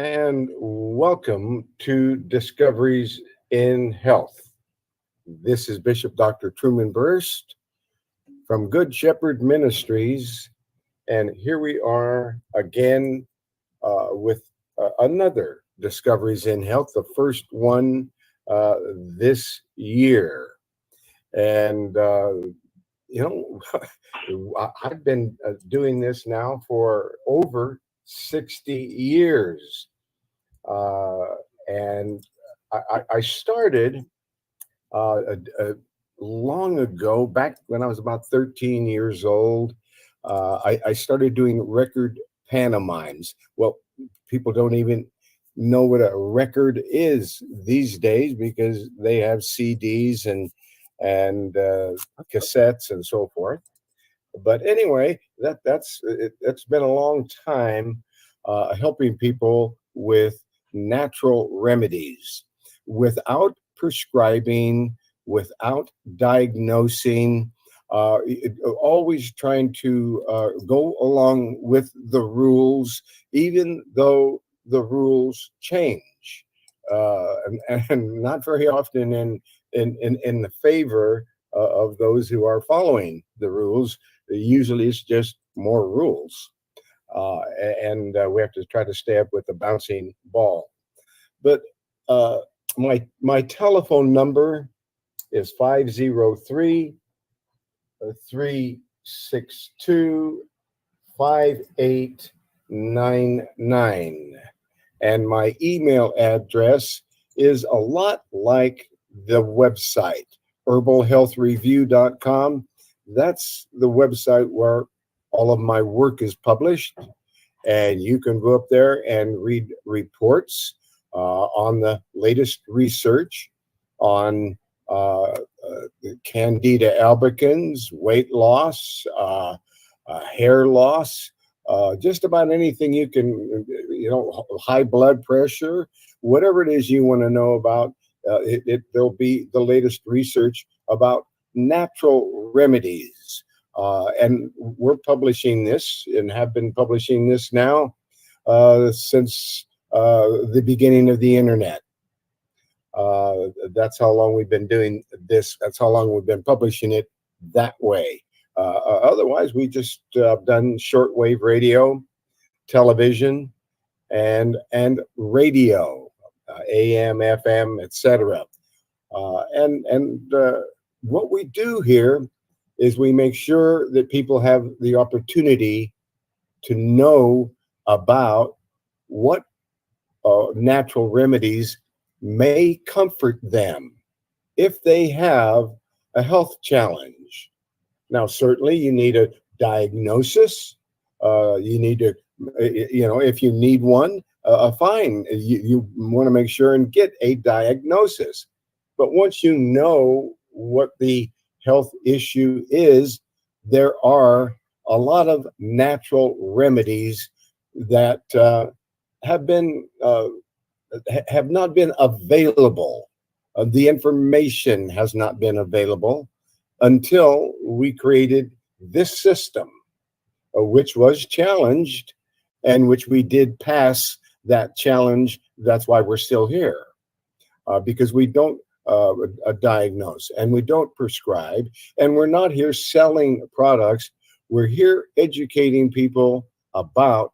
and welcome to Discoveries in Health. This is Bishop Dr. Truman Berst from Good Shepherd Ministries, and here we are again with another Discoveries in Health, the first one this year. And, I've been doing this now for over 60 years. And I started long ago, back when I was about 13 years old. I started doing record pantomimes. Well, people don't even know what a record is these days because they have CDs and cassettes and so forth. But anyway, that's been a long time helping people with natural remedies without prescribing, without diagnosing, always trying to go along with the rules, even though the rules change, and not very often in the favor of those who are following the rules. Usually it's just more rules. And we have to try to stay up with the bouncing ball. But my telephone number is 503 362 5899. And my email address is a lot like the website, herbalhealthreview.com. That's the website where all of my work is published. And you can go up there and read reports on the latest research on Candida albicans, weight loss, hair loss, just about anything you can, high blood pressure, whatever it is you want to know about. There'll be the latest research about natural remedies. And we're publishing this and have been publishing this now since the beginning of the internet. That's how long we've been doing this. That's how long we've been publishing it that way. Otherwise, we just done shortwave radio, television, and radio, AM, FM, etc. And what we do here is we make sure that people have the opportunity to know about what natural remedies may comfort them if they have a health challenge. Now, certainly you need a diagnosis. You need to, if you need one, fine. You want to make sure and get a diagnosis. But once you know what the health issue is, there are a lot of natural remedies that have not been available. The information has not been available until we created this system, which was challenged and which we did pass that challenge. That's why we're still here, because we don't diagnose and we don't prescribe, and we're not here selling products. We're here educating people about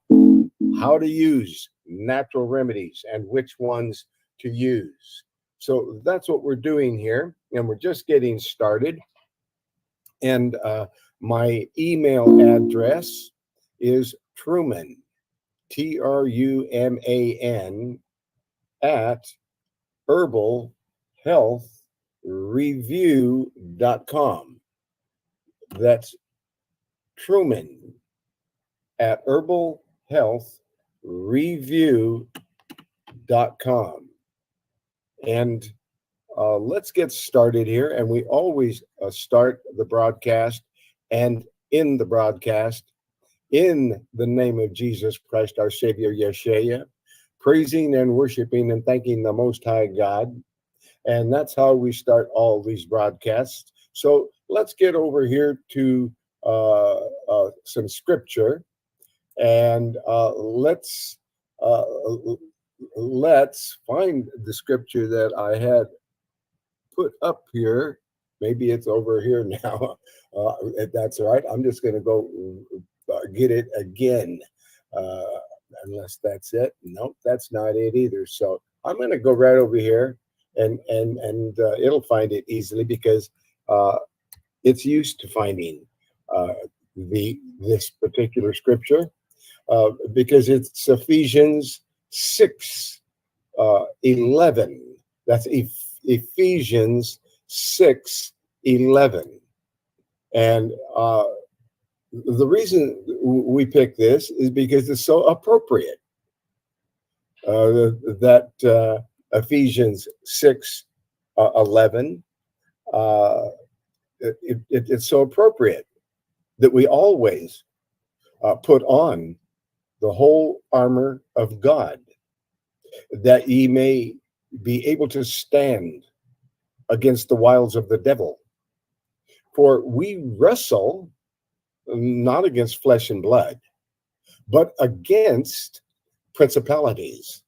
how to use natural remedies and which ones to use. So that's what we're doing here, and we're just getting started. And my email address is Truman, TRUMAN, at herbalhealthreview.com. That's Truman at herbalhealthreview.com. And let's get started here. And we always start the broadcast and in the broadcast in the name of Jesus Christ, our Savior, Yeshua, praising and worshiping and thanking the Most High God. And that's how we start all these broadcasts. So let's get over here to some scripture, and let's let's find the scripture that I had put up here. Maybe it's over here now. If that's all right. I'm just going to go get it again. Uh, Unless that's it. Nope, that's not it either. So I'm going to go right over here, and it'll find it easily because it's used to finding uh, this particular scripture because it's Ephesians 6 11. That's Ephesians 6:11. And the reason we pick this is because it's so appropriate. That Ephesians 6:11, it's so appropriate that we always put on the whole armor of God, that ye may be able to stand against the wiles of the devil. For we wrestle not against flesh and blood, but against principalities,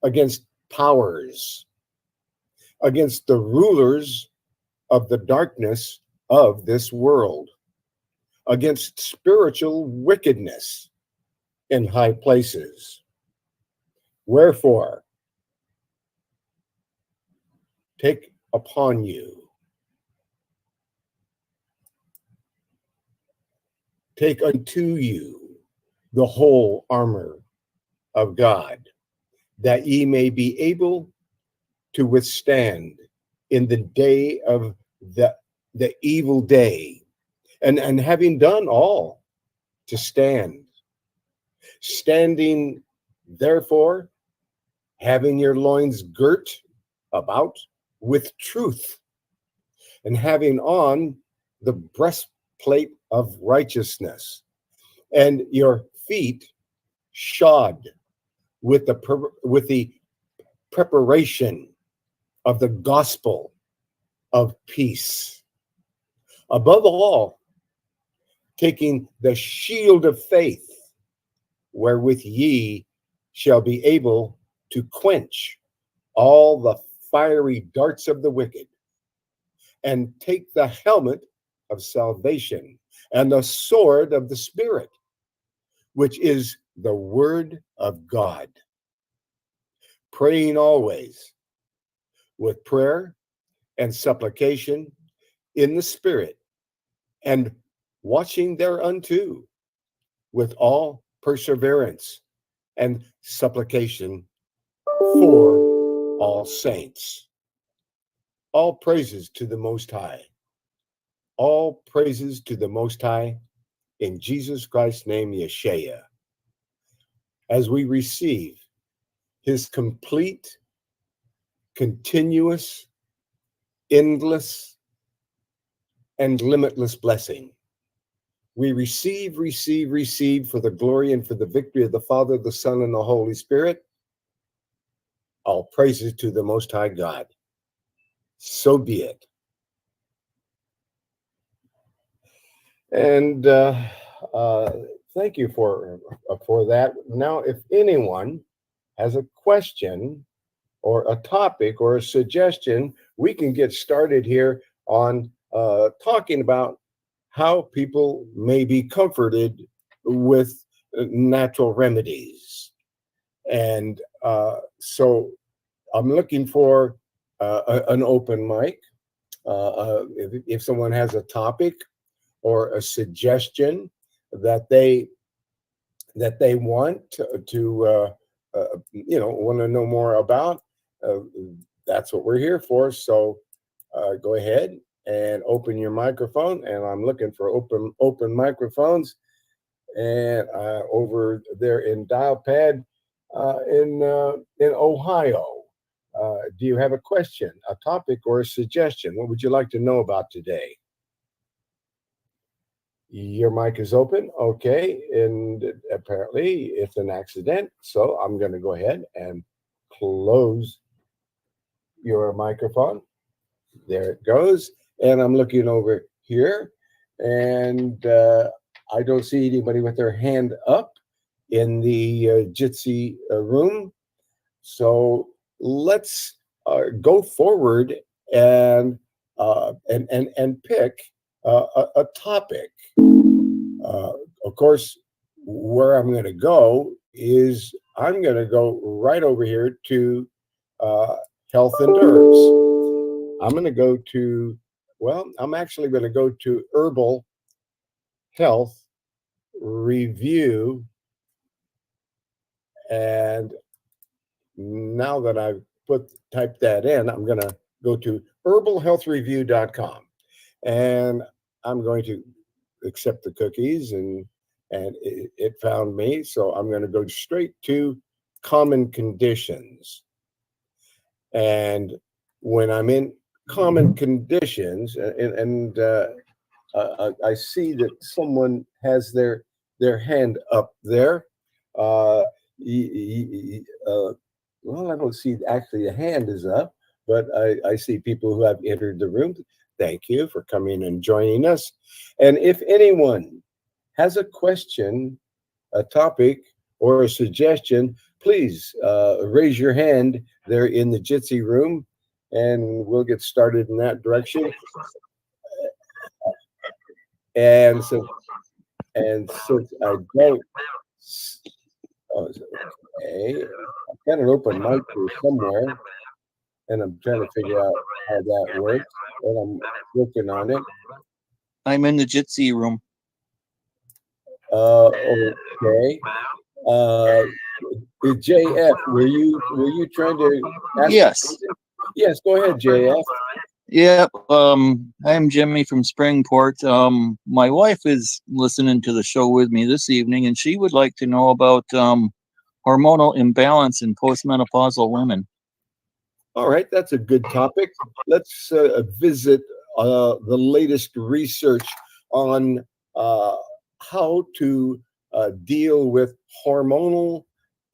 against powers, against the rulers of the darkness of this world, against spiritual wickedness in high places. Wherefore, take upon you, take unto you the whole armor of God, that ye may be able to withstand in the day of the evil day, and having done all to stand. Standing, therefore, having your loins girt about with truth, and having on the breastplate of righteousness, and your feet shod with the preparation of the gospel of peace. Above all, taking the shield of faith, wherewith ye shall be able to quench all the fiery darts of the wicked, and take the helmet of salvation and the sword of the Spirit, which is the word of God, praying always with prayer and supplication in the Spirit, and watching thereunto with all perseverance and supplication for all saints. All praises to the Most High. All praises to the Most High in Jesus Christ's name, Yeshua, as we receive his complete, continuous, endless, and limitless blessing. We receive for the glory and for the victory of the Father, the Son, and the Holy Spirit. All praises to the Most High God. So be it. And thank you for that. Now, if anyone has a question or a topic or a suggestion, we can get started here on talking about how people may be comforted with natural remedies. And so I'm looking for an open mic. If someone has a topic or a suggestion that they want to want to know more about, that's what we're here for. So go ahead and open your microphone, and I'm looking for open microphones, and over there in dial pad in Ohio. Do you have a question, a topic, or a suggestion? What would you like to know about today? Your mic is open. Okay. And apparently it's an accident. So I'm going to go ahead and close your microphone. There it goes. And I'm looking over here, and I don't see anybody with their hand up in the Jitsi room. So let's go forward and pick a topic. Of course, where I'm going to go is I'm going to go right over here to health and herbs. I'm going to go to, well, I'm actually going to go to herbal health review. And now that I've typed that in, I'm going to go to herbalhealthreview.com, and I'm going to accept the cookies, and it found me. So I'm going to go straight to common conditions. And when I'm in common conditions, I see that someone has their hand up there. Well, I don't see actually a hand is up, but I see people who have entered the room. Thank you for coming and joining us. And if anyone has a question, a topic, or a suggestion, please raise your hand there in the Jitsi room, and we'll get started in that direction. And since I don't, okay, I've got an open mic here somewhere, and I'm trying to figure out how that works, and I'm working on it. I'm in the Jitsi room. Okay. JF, were you trying to ask? Yes. Yes, go ahead, JF. Yeah, I'm Jimmy from Springport. My wife is listening to the show with me this evening, and she would like to know about hormonal imbalance in postmenopausal women. All right, that's a good topic. Let's visit the latest research on how to deal with hormonal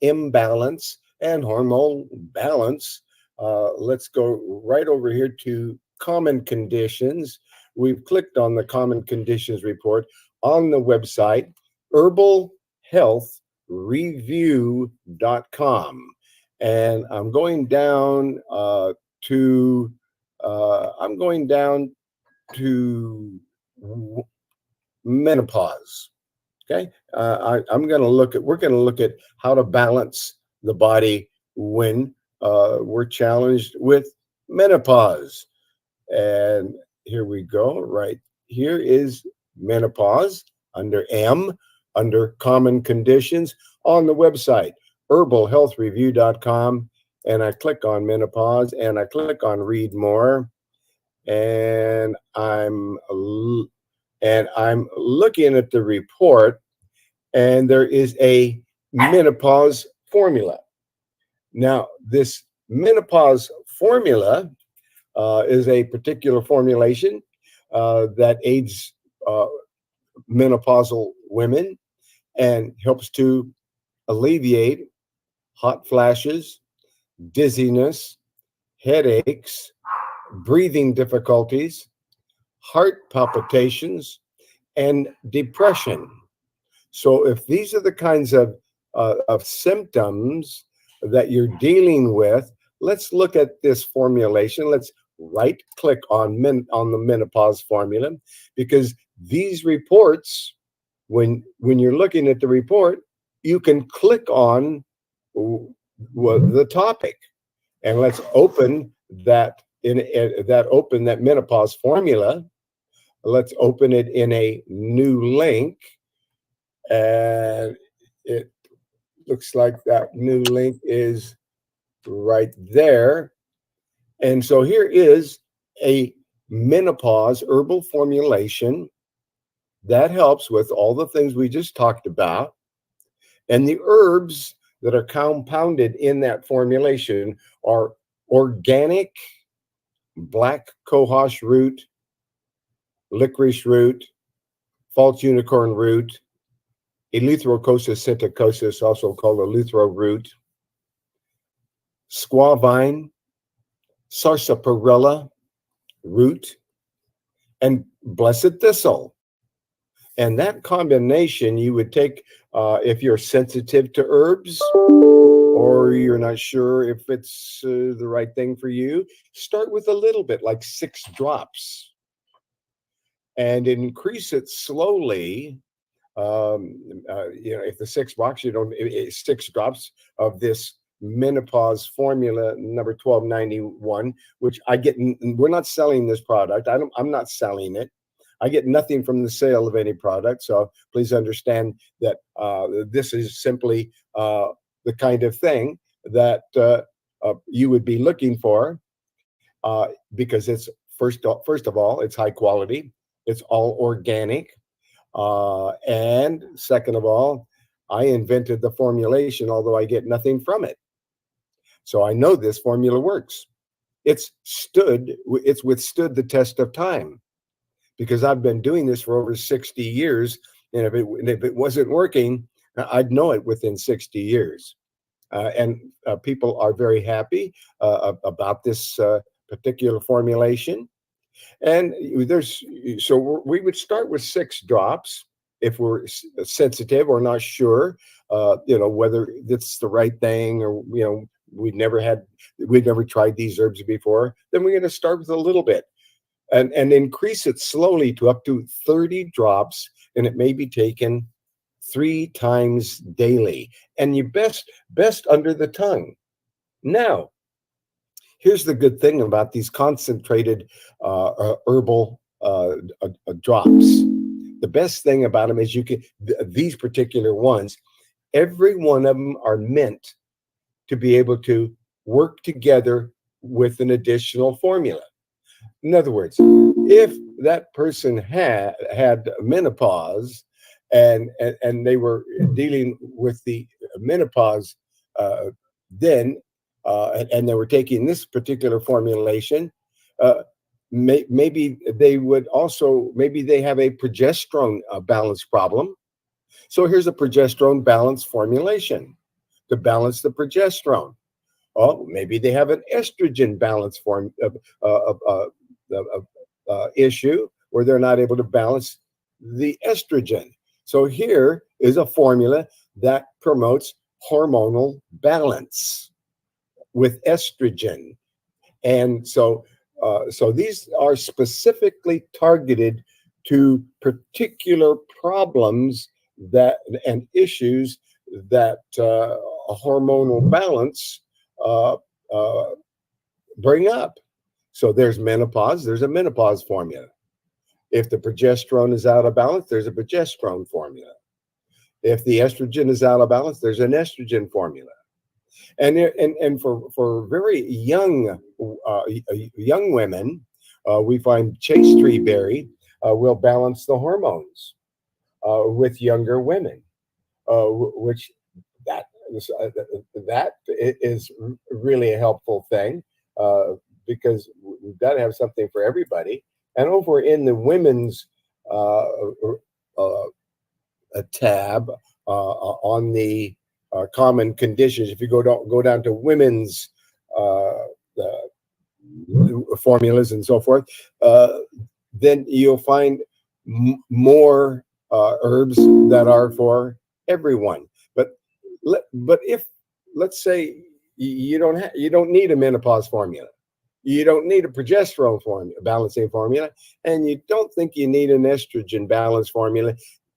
imbalance and hormone balance. Let's go right over here to common conditions. We've clicked on the common conditions report on the website, herbalhealthreview.com. And I'm going down to menopause. Okay, we're going to look at how to balance the body when we're challenged with menopause. And here we go. Right here is menopause under M, under common conditions on the website, herbalhealthreview.com. And I click on menopause, and I click on read more. And I'm looking at the report, and there is a menopause formula. Now, this menopause formula is a particular formulation that aids menopausal women and helps to alleviate hot flashes, dizziness, headaches, breathing difficulties, heart palpitations, and depression. So if these are the kinds of symptoms that you're dealing with, let's look at this formulation. Let's right click on the menopause formula, because these reports, when you're looking at the report, you can click on the topic, and let's open that that menopause formula. Let's open it in a new link, and it looks like that new link is right there. And so here is a menopause herbal formulation that helps with all the things we just talked about. And the herbs that are compounded in that formulation are organic black cohosh root, licorice root, false unicorn root, Eleutherococcus sitacosus, also called eleuther root, squaw vine, sarsaparilla root, and blessed thistle. And that combination you would take if you're sensitive to herbs, or you're not sure if it's the right thing for you, start with a little bit, like 6 drops, and increase it slowly. If the 6 box, 6 drops of this menopause formula number 1291, which I get, we're not selling this product. I'm not selling it. I get nothing from the sale of any product. So please understand that this is simply the kind of thing that you would be looking for, because it's first of all, it's high quality. It's all organic. And second of all, I invented the formulation, although I get nothing from it. So I know this formula works. It's withstood the test of time, because I've been doing this for over 60 years. And if it wasn't working, I'd know it within 60 years. And people are very happy about this particular formulation. And we would start with 6 drops if we're sensitive or not sure, whether it's the right thing, or, we've never tried these herbs before. Then we're going to start with a little bit and increase it slowly to up to 30 drops. And it may be taken 3 times daily, and you best under the tongue. Now, here's the good thing about these concentrated herbal drops. The best thing about them is these particular ones, every one of them are meant to be able to work together with an additional formula. In other words, if that person had menopause and they were dealing with the menopause then, and they were taking this particular formulation, maybe they have a progesterone balance problem. So here's a progesterone balance formulation to balance the progesterone. Oh, maybe they have an estrogen balance issue where they're not able to balance the estrogen. So here is a formula that promotes hormonal balance with estrogen. And so these are specifically targeted to particular problems and issues that a hormonal balance bring up. So there's menopause, there's a menopause formula. If the progesterone is out of balance, there's a progesterone formula. If the estrogen is out of balance, there's an estrogen formula. And for very young women, we find chaste tree berry will balance the hormones with younger women, which that is really a helpful thing, because we've got to have something for everybody. And over in the women's tab on the common conditions, if you go down to women's formulas and so forth, then you'll find more herbs that are for everyone. But if, let's say, you don't need a menopause formula, you don't need a progesterone balancing formula, and you don't think you need an estrogen balance formula,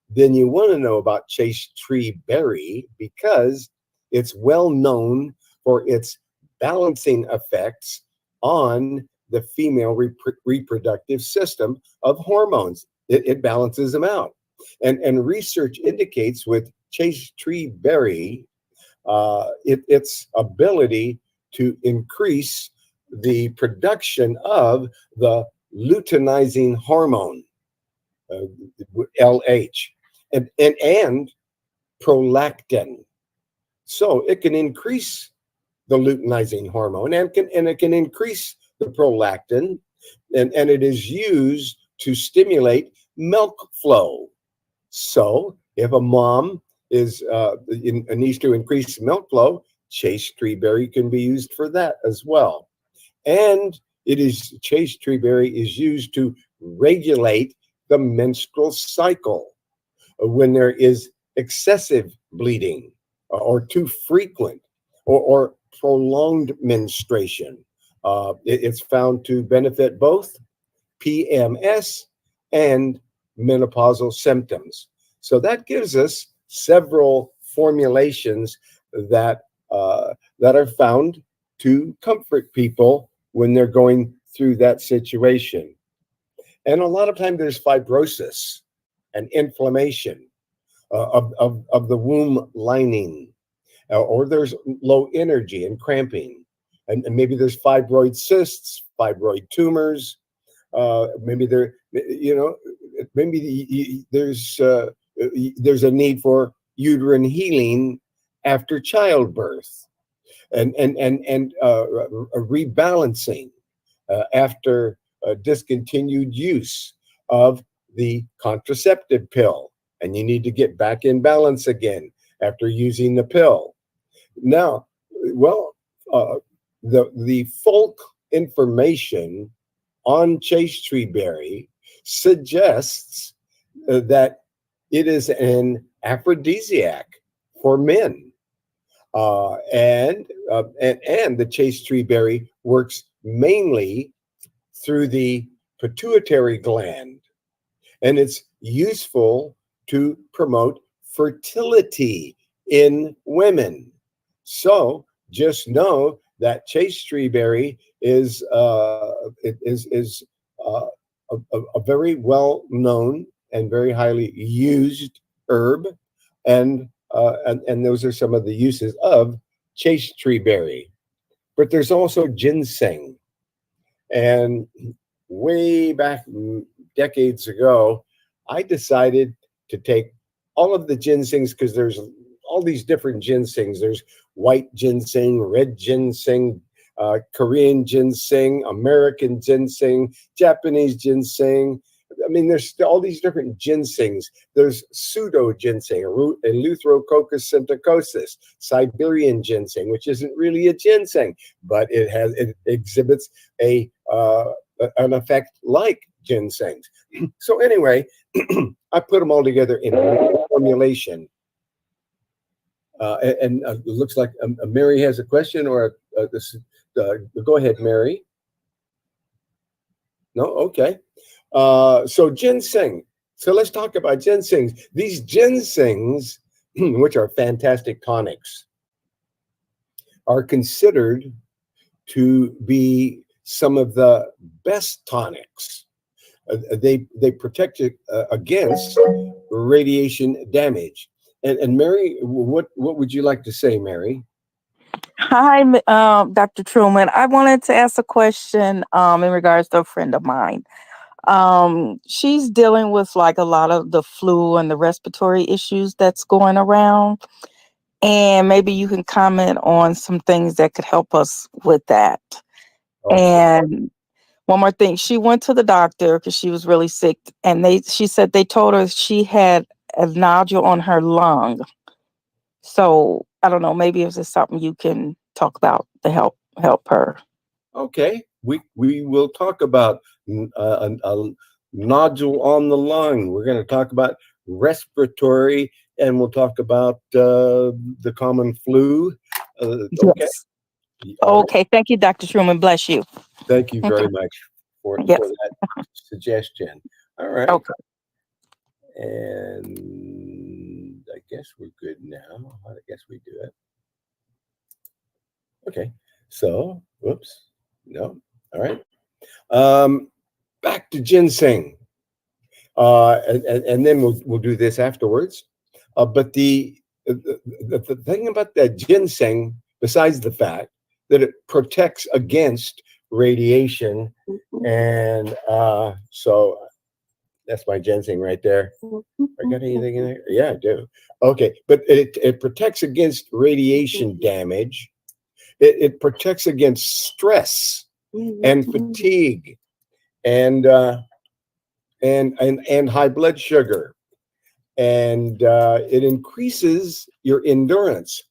then you want to know about chaste tree berry, because it's well known for its balancing effects on the female reproductive system of hormones. It balances them out. And research indicates with chaste tree berry, its ability to increase the production of the luteinizing hormone, LH, and prolactin. So it can increase the luteinizing hormone, and it can increase the prolactin, and it is used to stimulate milk flow. So if a mom needs to increase milk flow, chaste tree berry can be used for that as well. And chaste tree berry is used to regulate the menstrual cycle when there is excessive bleeding or too frequent, or prolonged menstruation. It's found to benefit both PMS and menopausal symptoms. So that gives us several formulations that that are found to comfort people when they're going through that situation. And a lot of times there's fibrosis and inflammation of the womb lining, or there's low energy and cramping, and maybe there's fibroid cysts, fibroid tumors. Maybe there, you know, maybe there's a need for uterine healing after childbirth, and a rebalancing after discontinued use of the contraceptive pill, and you need to get back in balance again after using the pill. Now, well, the folk information on chaste tree berry suggests that it is an aphrodisiac for men, and the chaste tree berry works mainly through the pituitary gland, and it's useful to promote fertility in women. So just know that chaste tree berry is a very well known and very highly used herb, and those are some of the uses of chaste tree berry. But there's also ginseng, and way back decades ago, I decided to take all of the ginsengs, because there's all these different ginsengs. There's white ginseng, red ginseng, Korean ginseng, American ginseng, Japanese ginseng. I mean, there's all these different ginsengs. There's pseudo ginseng, Eleutherococcus synthecosus, Siberian ginseng, which isn't really a ginseng, but it exhibits an effect like ginsengs. So anyway, I put them all together in one formulation. And it looks like Mary has a question, or go ahead, Mary. No, okay. So ginseng. So let's talk about ginsengs. These ginsengs, which are fantastic tonics, are considered to be some of the best tonics. They protect you against radiation damage. And Mary, what would you like to say, Mary? Hi, Dr. Truman. I wanted to ask a question in regards to a friend of mine. She's dealing with like a lot of the flu and the respiratory issues that's going around. And maybe you can comment on some things that could help us with that. Okay. And one more thing, she went to the doctor because she was really sick, and she said they told her she had a nodule on her lung. So I don't know, maybe if there's something you can talk about to help her. Okay, we will talk about a nodule on the lung. We're going to talk about respiratory, and we'll talk about the common flu. Okay. Yes. Okay. Thank you, Dr. Truman. Bless you. Thank you very much for that suggestion. All right. Okay. And I guess we're good now. I guess we do it. Okay. So, whoops. No. All right. Back to ginseng. And then we'll do this afterwards. But the thing about that ginseng, besides the fact that it protects against radiation, and so that's my ginseng right there. I got anything in there? Yeah, I do. Okay, but it protects against radiation damage. It protects against stress and fatigue, and high blood sugar, and it increases your endurance,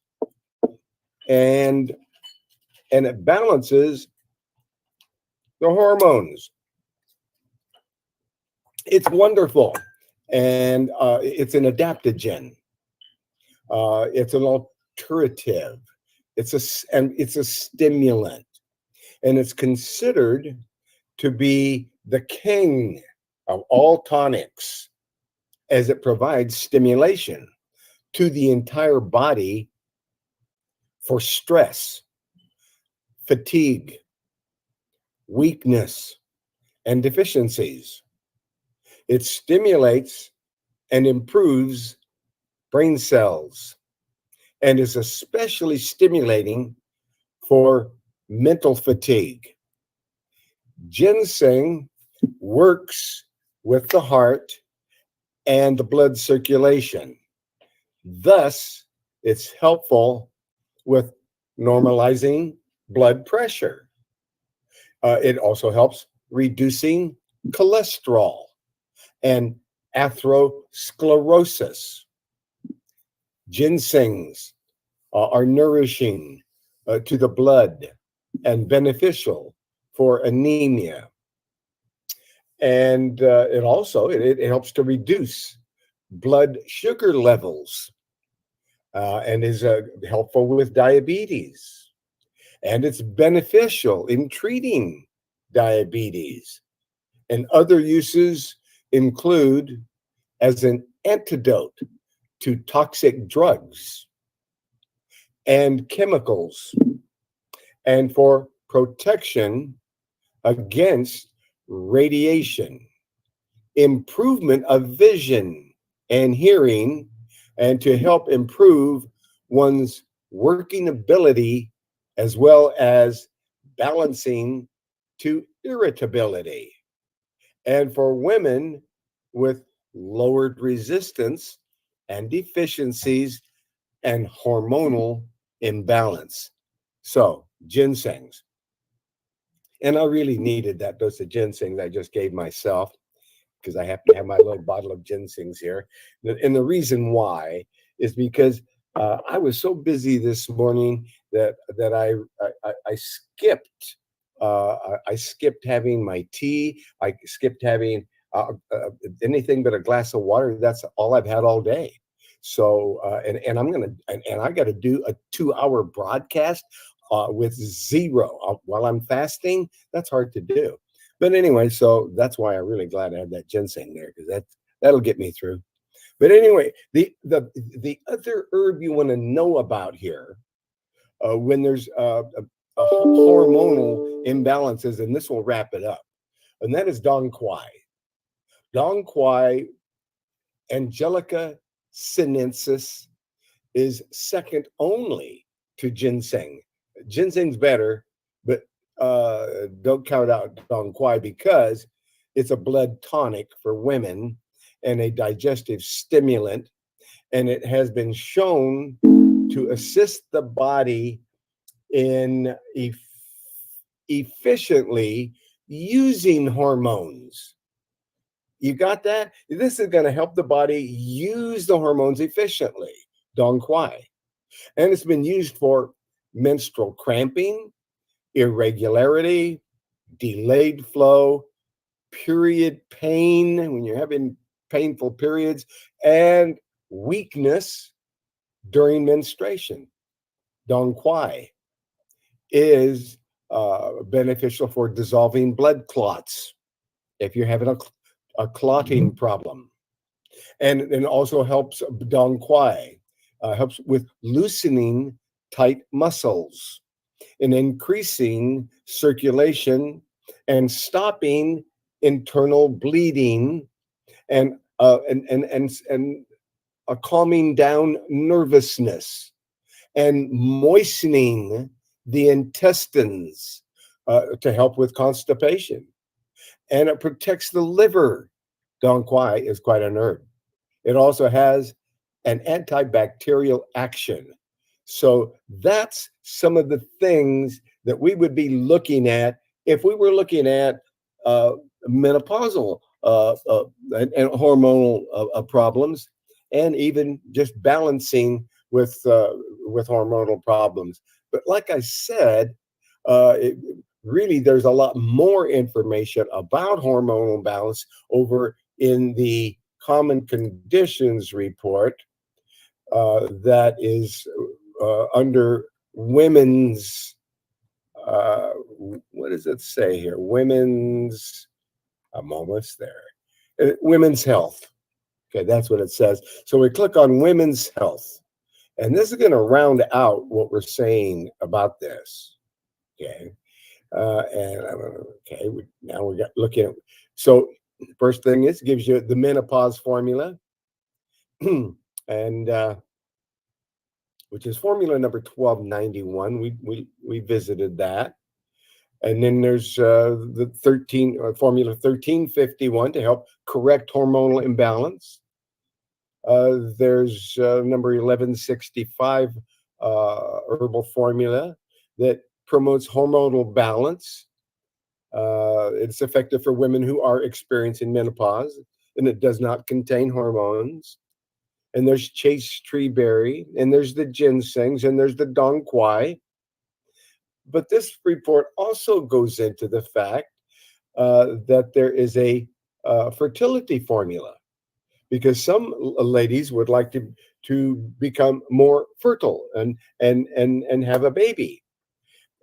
and it balances the hormones. It's wonderful, and it's an adaptogen. It's an alternative it's a stimulant, and it's considered to be the king of all tonics, as it provides stimulation to the entire body for stress, fatigue, weakness, and deficiencies. It stimulates and improves brain cells and is especially stimulating for mental fatigue. Ginseng works with the heart and the blood circulation. Thus, it's helpful with normalizing blood pressure. It also helps reducing cholesterol and atherosclerosis. Ginsengs are nourishing to the blood and beneficial for anemia. And it also it helps to reduce blood sugar levels and is helpful with diabetes. And it's beneficial in treating diabetes. And other uses include as an antidote to toxic drugs and chemicals, and for protection against radiation, improvement of vision and hearing, and to help improve one's working ability, as well as balancing to irritability. And for women with lowered resistance and deficiencies and hormonal imbalance. So, ginsengs. And I really needed that dose of ginseng that I just gave myself, because I have to have my little bottle of ginsengs here. And the reason why is because I was so busy this morning that I skipped. I skipped having my tea. I skipped having anything but a glass of water. That's all I've had all day. So and I got to do a 2-hour broadcast with zero while I'm fasting. That's hard to do. But anyway, so that's why I'm really glad I had that ginseng there, because that'll get me through. But anyway, the other herb you want to know about here, when there's a hormonal imbalances, and this will wrap it up, and that is Dong Quai. Dong Quai, Angelica sinensis, is second only to ginseng. Ginseng's better, but don't count out Dong Quai, because it's a blood tonic for women and a digestive stimulant, and it has been shown to assist the body in efficiently using hormones. You got that? This is going to help the body use the hormones efficiently, Dong Quai. And it's been used for menstrual cramping, irregularity, delayed flow, period pain, when you're having painful periods, and weakness during menstruation. Dong Quai is beneficial for dissolving blood clots if you're having a clotting problem. And also helps, Dong Quai helps with loosening tight muscles and increasing circulation and stopping internal bleeding, and calming down nervousness and moistening the intestines to help with constipation. And it protects the liver. Dong Quai is quite an herb. It also has an antibacterial action. So that's some of the things that we would be looking at if we were looking at menopausal and hormonal problems, and even just balancing with hormonal problems. But like I said, really there's a lot more information about hormonal balance over in the Common Conditions report that is under women's, what does it say here? Women's, I'm almost there. Women's health. Okay, that's what it says. So we click on women's health. And this is going to round out what we're saying about this. Okay. Now we got looking at, so first thing is, it gives you the menopause formula. And which is formula number 1291. We visited that. And then there's the formula 1351 to help correct hormonal imbalance. There's number 1165 herbal formula that promotes hormonal balance. It's effective for women who are experiencing menopause, and it does not contain hormones. And there's chase tree berry, and there's the ginsengs, and there's the dong quai. But this report also goes into the fact that there is a fertility formula, because some ladies would like to become more fertile and have a baby.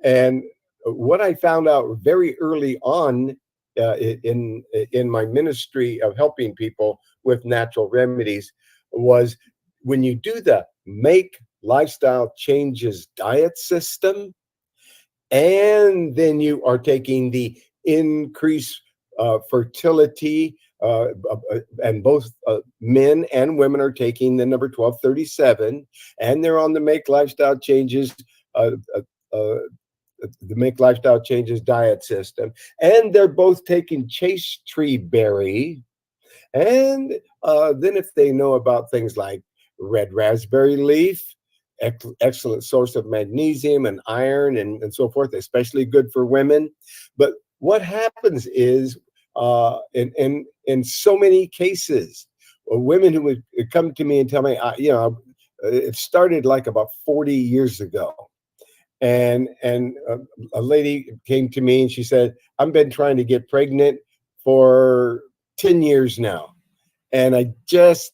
And what I found out very early on in my ministry of helping people with natural remedies was, when you do the Make Lifestyle Changes diet system, and then you are taking the increase fertility, and both men and women are taking the number 1237, and they're on the Make Lifestyle Changes the Make Lifestyle Changes diet system, and they're both taking chase tree berry. And then if they know about things like red raspberry leaf, excellent source of magnesium and iron and so forth, especially good for women. But what happens is, in so many cases, women who would come to me and tell me, it started like about 40 years ago. And a lady came to me and she said, I've been trying to get pregnant for 10 years now, and I just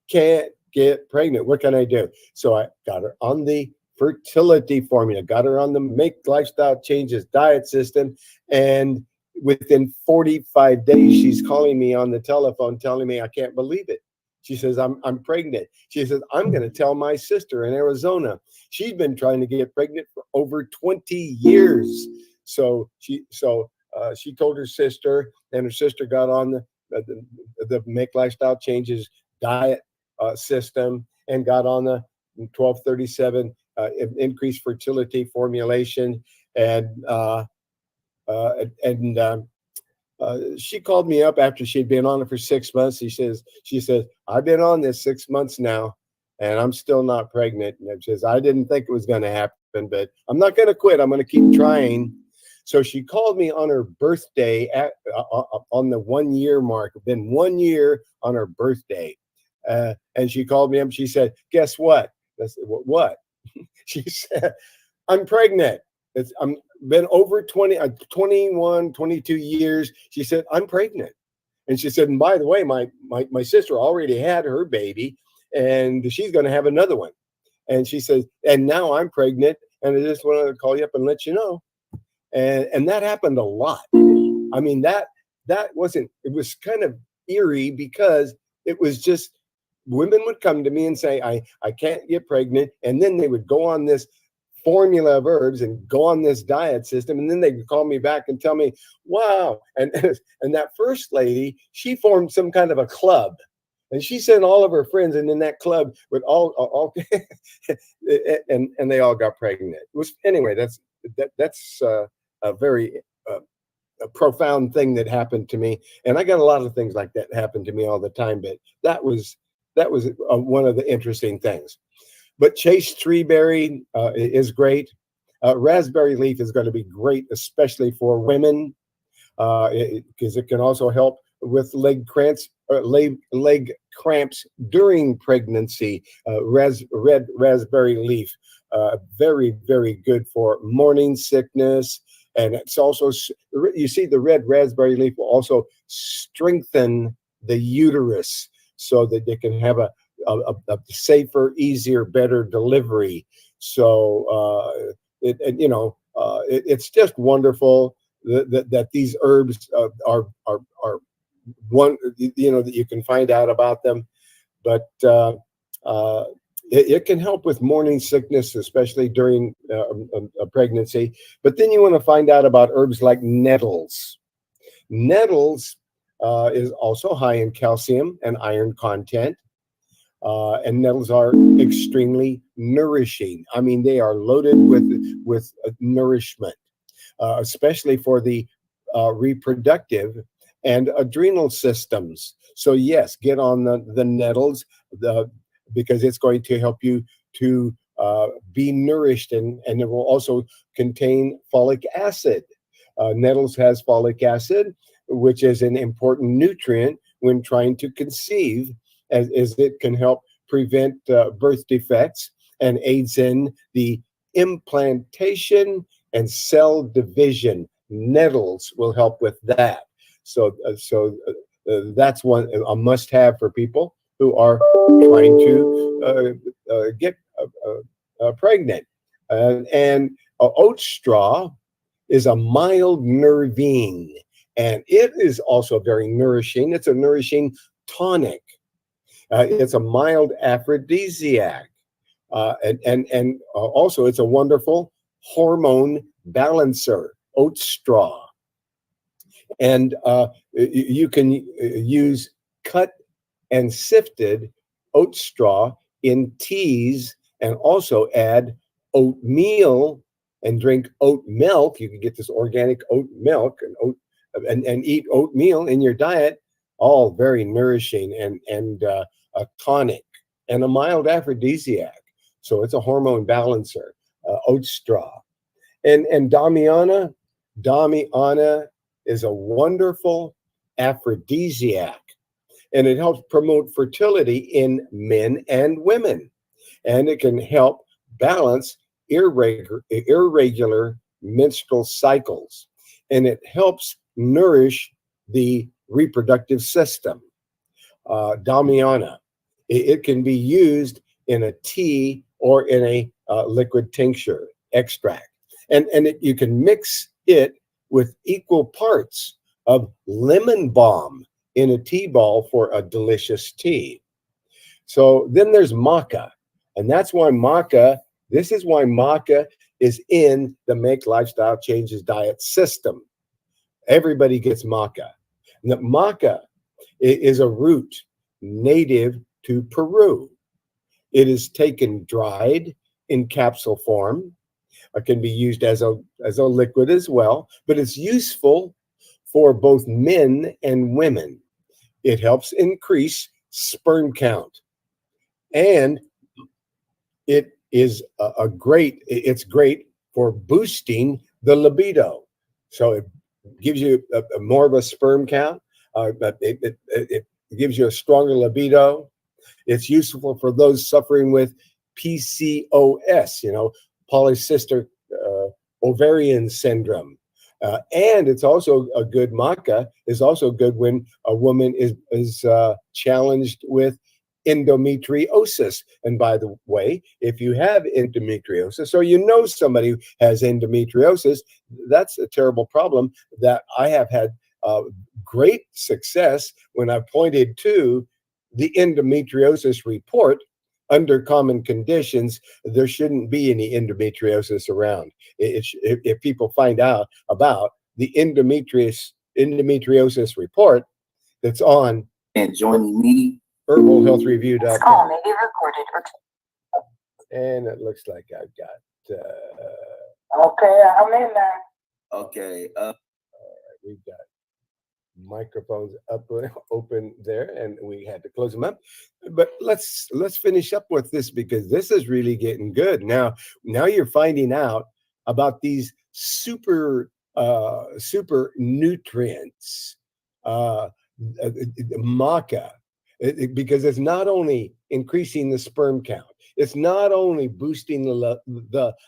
can't get pregnant. What can I do? So I got her on the fertility formula, got her on the Make Lifestyle Changes diet system, and within 45 days, she's calling me on the telephone telling me, I can't believe it. She says, I'm pregnant. She says, I'm going to tell my sister in Arizona. She's been trying to get pregnant for over 20 years. So she told her sister, and her sister got on the Make Lifestyle Changes diet system and got on the 1237 increased fertility formulation. And she called me up after she'd been on it for 6 months. She says, I've been on this 6 months now, and I'm still not pregnant. And she says, I didn't think it was going to happen, but I'm not going to quit. I'm going to keep trying. So she called me on her birthday on the 1 year mark. It's been 1 year on her birthday. And she called me up. She said, guess what? I said, what? She said, I'm pregnant. I'm been over 21, 22 years. She said, I'm pregnant. And she said, and by the way, my sister already had her baby, and she's going to have another one. And she says, and now I'm pregnant, and I just wanted to call you up and let you know. And that happened a lot. I mean, that wasn't, it was kind of eerie, because it was just, women would come to me and say, I can't get pregnant. And then they would go on this formula of herbs and go on this diet system. And then they would call me back and tell me, wow. And that first lady, she formed some kind of a club. And she sent all of her friends, and in that club with all and they all got pregnant. It was, anyway, that's a very a profound thing that happened to me. And I got a lot of things like that happen to me all the time, but that was one of the interesting things. But chase tree berry is great. Raspberry leaf is going to be great, especially for women, because it can also help with leg cramps during pregnancy. Red raspberry leaf, very, very good for morning sickness. And it's also, you see, the red raspberry leaf will also strengthen the uterus so that they can have a safer, easier, better delivery. So it's just wonderful that these herbs are one, that you can find out about them. But it can help with morning sickness, especially during a pregnancy. But then you want to find out about herbs like nettles. Nettles is also high in calcium and iron content. And nettles are extremely nourishing. I mean, they are loaded with nourishment, especially for the reproductive and adrenal systems. So yes, get on the nettles, because it's going to help you to be nourished, and it will also contain folic acid. Nettles has folic acid, which is an important nutrient when trying to conceive, as it can help prevent birth defects and aids in the implantation and cell division. Nettles will help with that. So that's a must-have for people who are trying to get pregnant. And oat straw is a mild nervine, and it is also very nourishing. It's a nourishing tonic. It's a mild aphrodisiac, and also it's a wonderful hormone balancer. Oat straw, and you can use cut and sifted oat straw in teas, and also add oatmeal and drink oat milk. You can get this organic oat milk and eat oatmeal in your diet. All very nourishing and a tonic and a mild aphrodisiac. So it's a hormone balancer. Oat straw, and Damiana is a wonderful aphrodisiac, and it helps promote fertility in men and women, and it can help balance irregular menstrual cycles, and it helps nourish the reproductive system. Damiana, it can be used in a tea or in a liquid tincture extract, and you can mix it with equal parts of lemon balm in a tea ball for a delicious tea. So then there's maca, and this is why maca is in the Make Lifestyle Changes diet system. Everybody gets maca. And the maca is a root native to Peru. It is taken dried in capsule form. It can be used as a liquid as well, but it's useful for both men and women. It helps increase sperm count, and it's great for boosting the libido. So it gives you more of a sperm count. But it gives you a stronger libido. It's useful for those suffering with PCOS, polycystic ovarian syndrome. And it's also a good maca is also good when a woman is challenged with endometriosis. And by the way, if you have endometriosis, or somebody who has endometriosis, that's a terrible problem that I have had great success when I pointed to the endometriosis report. Under common conditions, there shouldn't be any endometriosis around. If people find out about the endometriosis report that's on and joining me, herbalhealthreview.com. Call may be recorded and it looks like I've got okay, I'm in there. Okay. All right, we've got microphones open there, and we had to close them up. But let's finish up with this, because this is really getting good. Now you're finding out about these super nutrients, maca, because it's not only increasing the sperm count, it's not only boosting the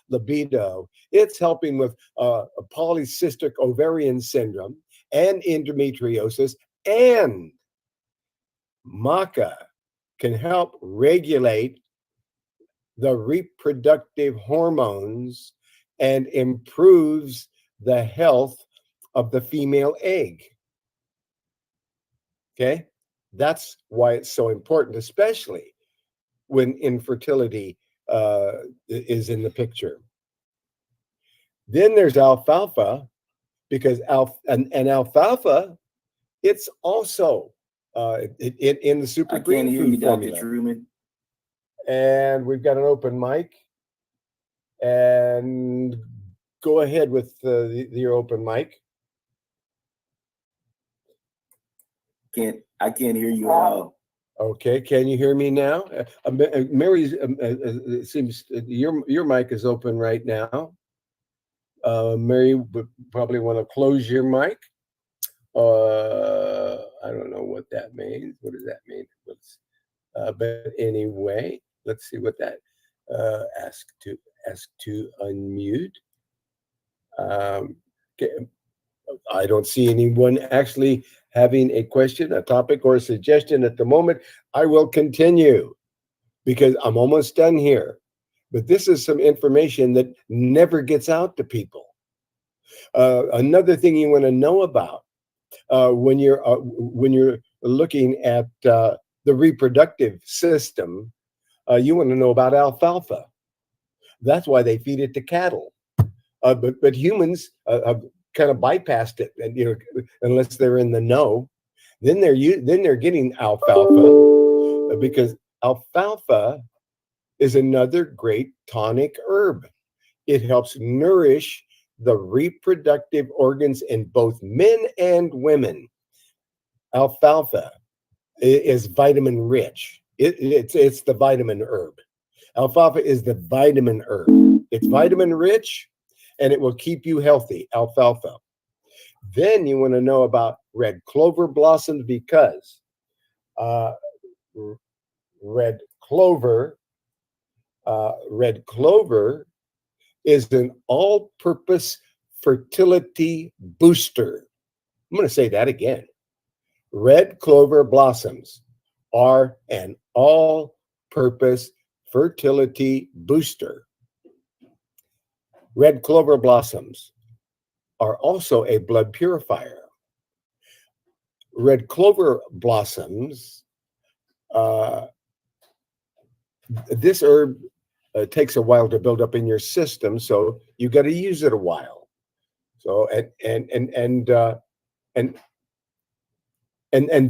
libido, it's helping with polycystic ovarian syndrome and endometriosis, and maca can help regulate the reproductive hormones and improves the health of the female egg. Okay? That's why it's so important, especially when infertility is in the picture. Then there's alfalfa, because alfalfa, it's also in the super I can't green hear food you, Dr. formula. Truman. And we've got an open mic. And go ahead with your open mic. I can't hear you at all. Okay, can you hear me now? Mary's it seems your mic is open right now. Mary would probably want to close your mic. I don't know what that means. What does that mean? But anyway, let's see what that ask to unmute. Okay. I don't see anyone actually having a question, a topic, or a suggestion at the moment. I will continue because I'm almost done here. But this is some information that never gets out to people. Another thing you want to know about when you're looking at the reproductive system, you want to know about alfalfa. That's why they feed it to cattle. But humans kind of bypassed it, and unless they're in the know, then they're getting alfalfa because alfalfa is another great tonic herb. It helps nourish the reproductive organs in both men and women. Alfalfa is vitamin rich. It's the vitamin herb. Alfalfa is the vitamin herb. It's vitamin rich, and it will keep you healthy, alfalfa. Then you want to know about red clover blossoms because red clover is an all-purpose fertility booster. I'm going to say that again. Red clover blossoms are an all-purpose fertility booster. Red clover blossoms are also a blood purifier. Red clover blossoms, this herb takes a while to build up in your system, so you got to use it a while. So and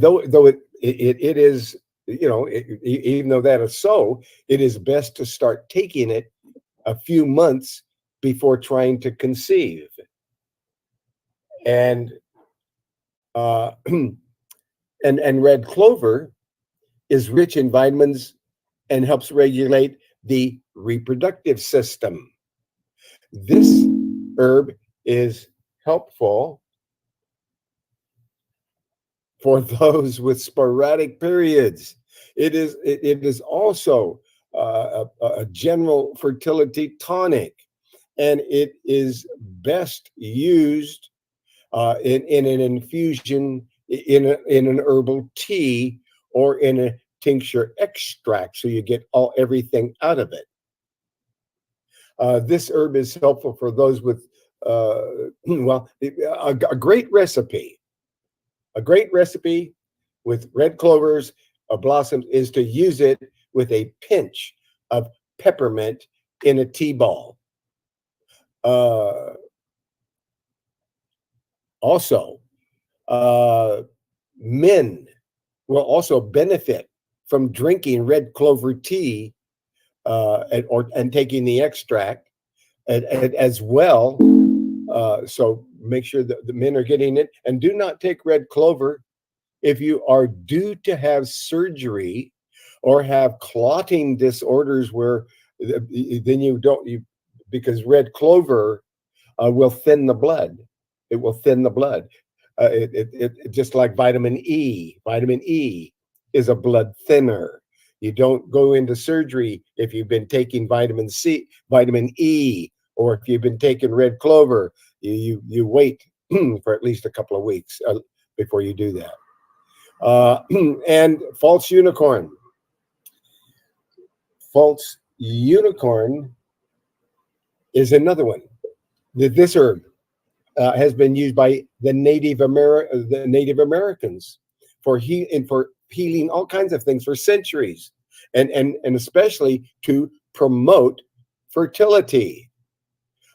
though it is, even though that is so, it is best to start taking it a few months before trying to conceive. And and red clover is rich in vitamins and helps regulate the reproductive system. This herb is helpful for those with sporadic periods. It is also a general fertility tonic, and it is best used in an infusion, in an herbal tea, or in a tincture extract, so you get everything out of it. This herb is helpful for those with a great recipe. A great recipe with red clovers blossoms is to use it with a pinch of peppermint in a tea ball. Also, men will also benefit from drinking red clover tea and taking the extract as well. So make sure that the men are getting it, and do not take red clover if you are due to have surgery or have clotting disorders where then because red clover will thin the blood. It will thin the blood. It just like vitamin E. Vitamin E is a blood thinner. You don't go into surgery if you've been taking vitamin E, or if you've been taking red clover. You wait for at least a couple of weeks before you do that. And false unicorn. False unicorn is another one. This herb has been used by the Native Americans for healing all kinds of things for centuries, and especially to promote fertility.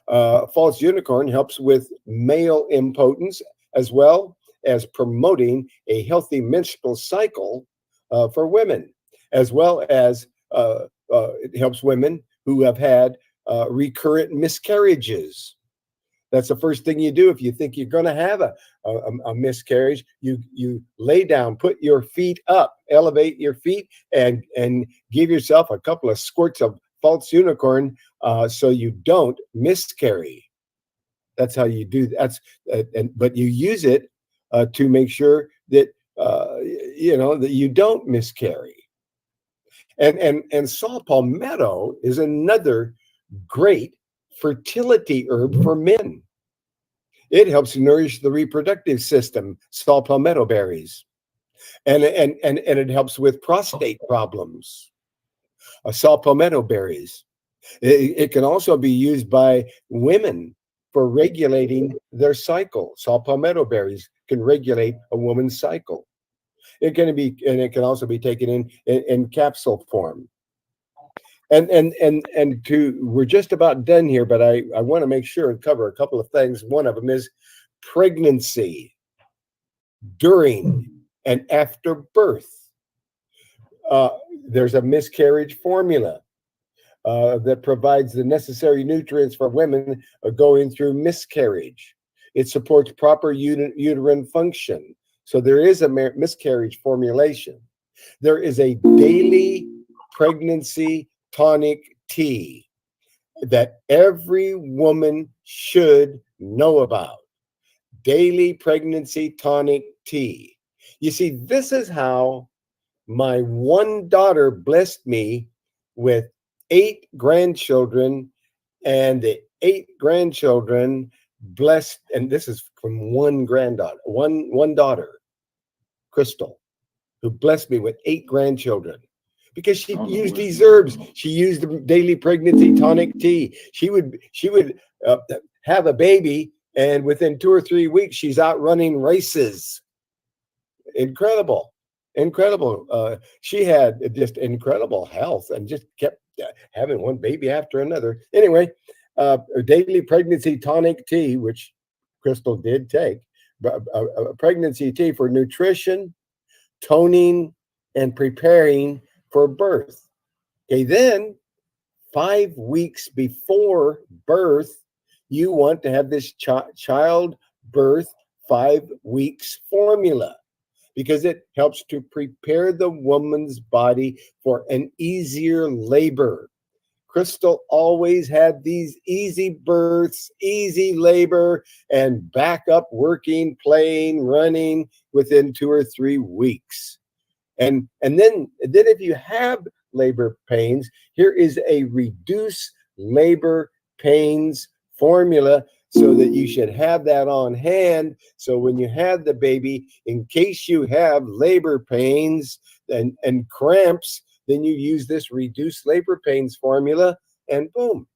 False unicorn helps with male impotence as well as promoting a healthy menstrual cycle for women, as well as it helps women who have had recurrent miscarriages. That's the first thing you do if you think you're going to have a miscarriage. You lay down, put your feet up, elevate your feet, and give yourself a couple of squirts of false unicorn so you don't miscarry. That's how you do that. But you use it to make sure that that you don't miscarry. And saw palmetto is another great fertility herb for men. It helps nourish the reproductive system, saw palmetto berries. And it helps with prostate problems, saw palmetto berries. It can also be used by women for regulating their cycle. Saw palmetto berries can regulate a woman's cycle. It can also be taken in capsule form. We're just about done here, but I want to make sure and cover a couple of things. One of them is pregnancy during and after birth. There's a miscarriage formula that provides the necessary nutrients for women going through miscarriage. It supports proper uterine function. So there is a miscarriage formulation. There is a daily pregnancy tonic tea that every woman should know about. Daily pregnancy tonic tea. You see, this is how my one daughter blessed me with 8 grandchildren, and the 8 grandchildren blessed, and this is from one granddaughter, one daughter, Crystal, who blessed me with 8 grandchildren. Because she used these herbs. She used the daily pregnancy tonic tea. She would have a baby, and within 2 or 3 weeks, she's out running races. Incredible. She had just incredible health and just kept having one baby after another. Anyway, daily pregnancy tonic tea, which Crystal did take, a pregnancy tea for nutrition, toning, and preparing for birth. Okay, then 5 weeks before birth, you want to have this childbirth 5 weeks formula, because it helps to prepare the woman's body for an easier labor. Crystal always had these easy births, easy labor, and back up working, playing, running within 2 or 3 weeks. And then if you have labor pains, here is a reduce labor pains formula, so that you should have that on hand. So when you have the baby, in case you have labor pains and cramps, then you use this reduced labor pains formula, and boom.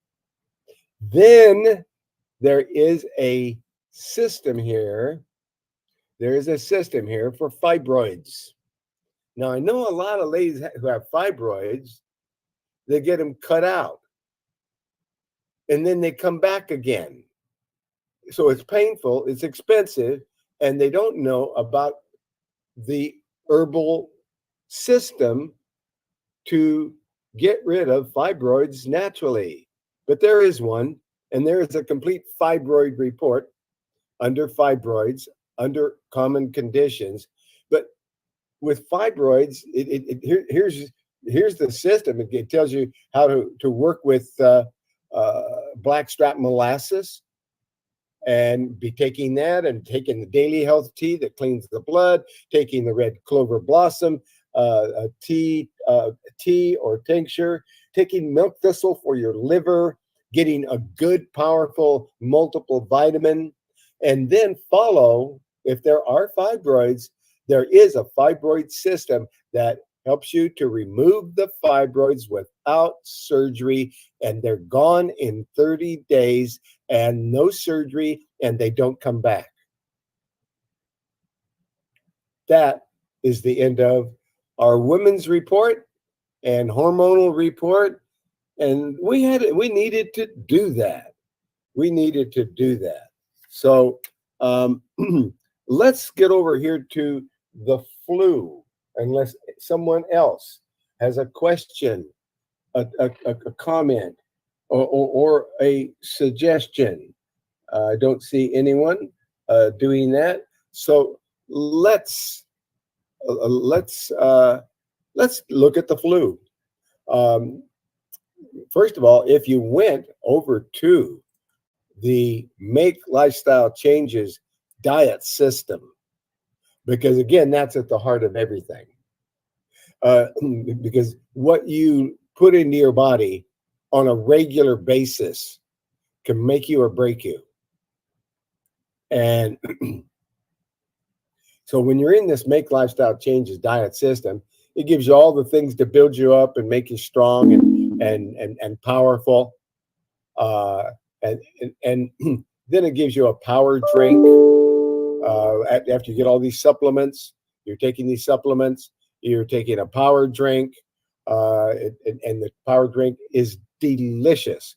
Then there is a system here. There is a system here for fibroids. Now, I know a lot of ladies who have fibroids, they get them cut out, and then they come back again. So it's painful, it's expensive, and they don't know about the herbal system to get rid of fibroids naturally. But there is one, and there is a complete fibroid report under fibroids, under common conditions. But with fibroids, here's the system. It tells you how to work with blackstrap molasses, and be taking that, and taking the daily health tea that cleans the blood, taking the red clover blossom tea or tincture, taking milk thistle for your liver, getting a good, powerful, multiple vitamin, and then follow, if there are fibroids, there is a fibroid system that helps you to remove the fibroids without surgery, and they're gone in 30 days, and no surgery, and they don't come back. That is the end of our women's report and hormonal report. And we needed to do that. We needed to do that. So let's get over here to the flu, unless someone else has a question, a comment, or a suggestion. I don't see anyone doing that. So let's look at the flu. First of all, if you went over to the Make Lifestyle Changes diet system, because again, that's at the heart of everything. Because what you put into your body on a regular basis can make you or break you. And so when you're in this Make Lifestyle Changes diet system, it gives you all the things to build you up and make you strong and powerful. And then it gives you a power drink. After you get all these supplements, you're taking these supplements, you're taking a power drink, and the power drink is delicious.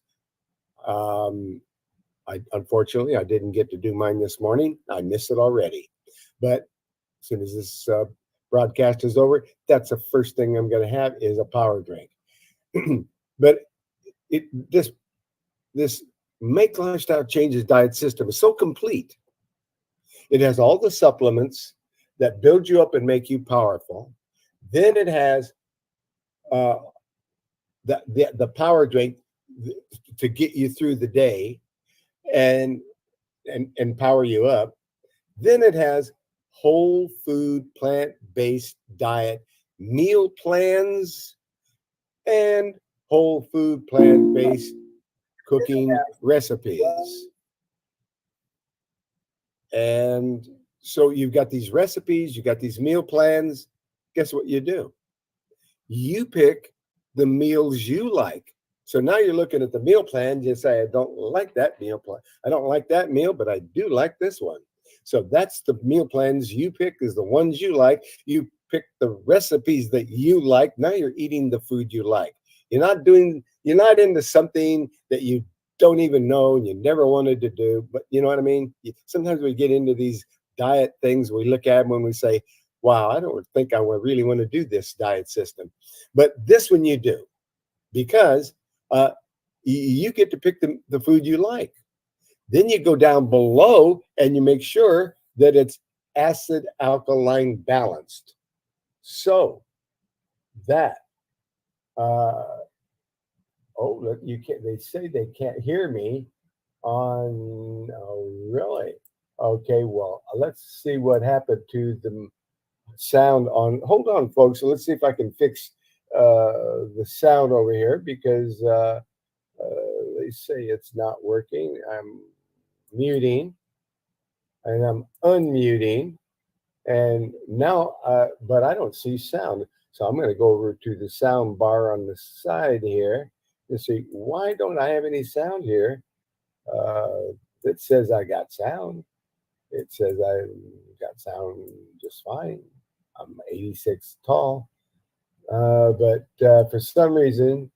Unfortunately, I didn't get to do mine this morning. I missed it already. But as soon as this broadcast is over, that's the first thing I'm going to have is a power drink. But this Make Lifestyle Changes diet system is so complete. It has all the supplements that build you up and make you powerful. Then it has the power drink to get you through the day and power you up. Then it has whole food, plant-based diet, meal plans, and whole food, plant-based cooking recipes. And so you've got these recipes, you've got these meal plans. Guess what you do? You pick the meals you like. So now you're looking at the meal plan, you say, I don't like that meal plan. I don't like that meal, but I do like this one. So that's the meal plans you pick is the ones you like. You pick the recipes that you like. Now you're eating the food you like. You're not into something that you don't even know and you never wanted to do, but you know what I mean? Sometimes we get into these diet things, we look at them and we say, wow, I don't think I really want to do this diet system. But this one you do, because you get to pick the food you like. Then you go down below and you make sure that it's acid alkaline balanced. So that you can't. They say they can't hear me on. Oh, really? Okay. Well, let's see what happened to the sound on. Hold on, folks. So let's see if I can fix the sound over here because they say it's not working. I'm muting and I'm unmuting, and now, but I don't see sound. So I'm going to go over to the sound bar on the side here and see why don't I have any sound here. It says I got sound. It says I got sound just fine. I'm 86 tall, but for some reason,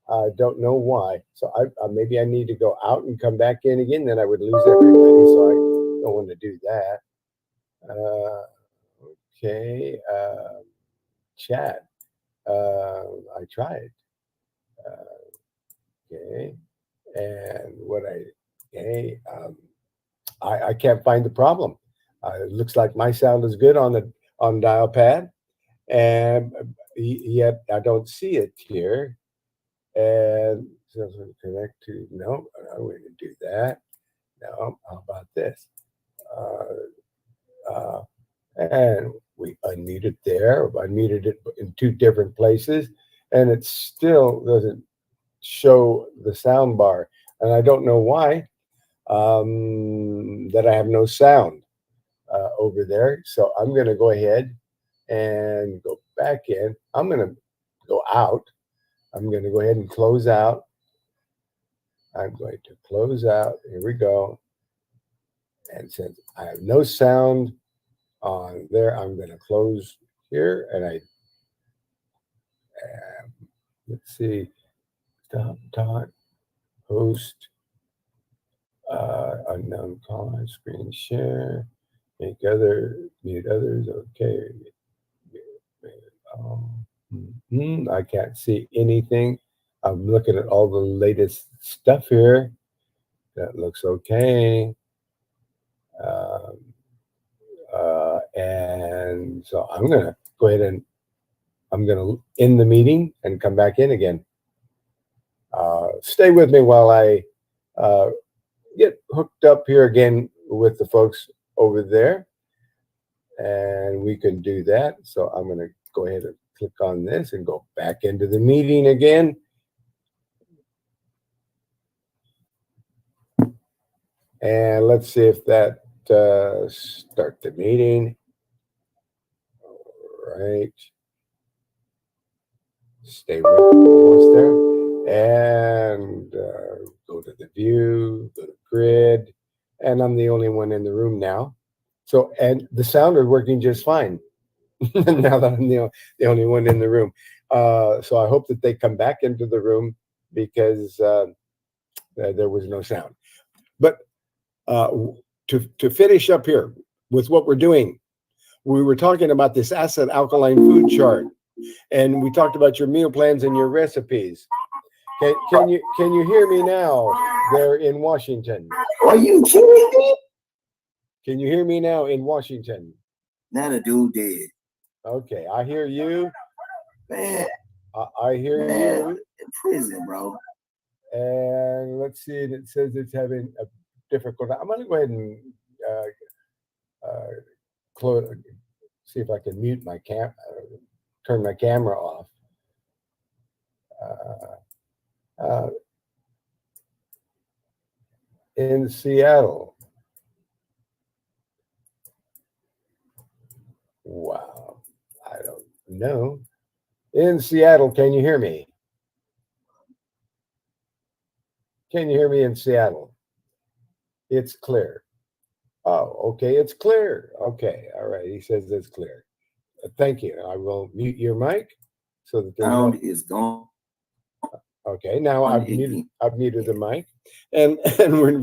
I don't know why. So maybe I need to go out and come back in again. Then I would lose everybody. So I don't want to do that. Okay. Chat. I tried. Okay. And I can't find the problem. It looks like my sound is good on dial pad, and yet I don't see it here. And so connect to, no, I'm going to do that. No, how about this? And we unmuted there. I muted it in two different places, and it still doesn't show the sound bar. And I don't know why that I have no sound over there. So I'm going to go ahead and go back in. I'm going to go out. I'm going to go ahead and close out. I'm going to close out. Here we go. And since I have no sound on there, I'm going to close here. And let's see. Stop talk. Host. Unknown caller. Screen share. Mute others. Okay. I can't see anything. I'm looking at all the latest stuff here. That looks okay. And so I'm going to go ahead and I'm going to end the meeting and come back in again. Stay with me while I get hooked up here again with the folks over there. And we can do that. So I'm going to go ahead and click on this and go back into the meeting again. And let's see if that start the meeting. All right. Stay with me, almost there. And go to the view, go to grid. And I'm the only one in the room now. So, and the sound is working just fine. Now that I'm the only one in the room. So I hope that they come back into the room because there was no sound. But to finish up here with what we're doing, we were talking about this acid alkaline food chart, and we talked about your meal plans and your recipes. Can you hear me now there in Washington? Are you kidding me? Can you hear me now in Washington? Now the dude dead. Okay, I hear you. Man, I hear you. in prison, bro. And let's see, it says it's having a difficult. I'm going to go ahead and close. See if I can mute my turn my camera off. In Seattle. Wow, I don't know. In Seattle, can you hear me? Can you hear me in Seattle? It's clear. Oh, okay, it's clear. Okay, all right. He says it's clear. Thank you. I will mute your mic so that there's Sound is gone. Okay, now I've muted the mic, and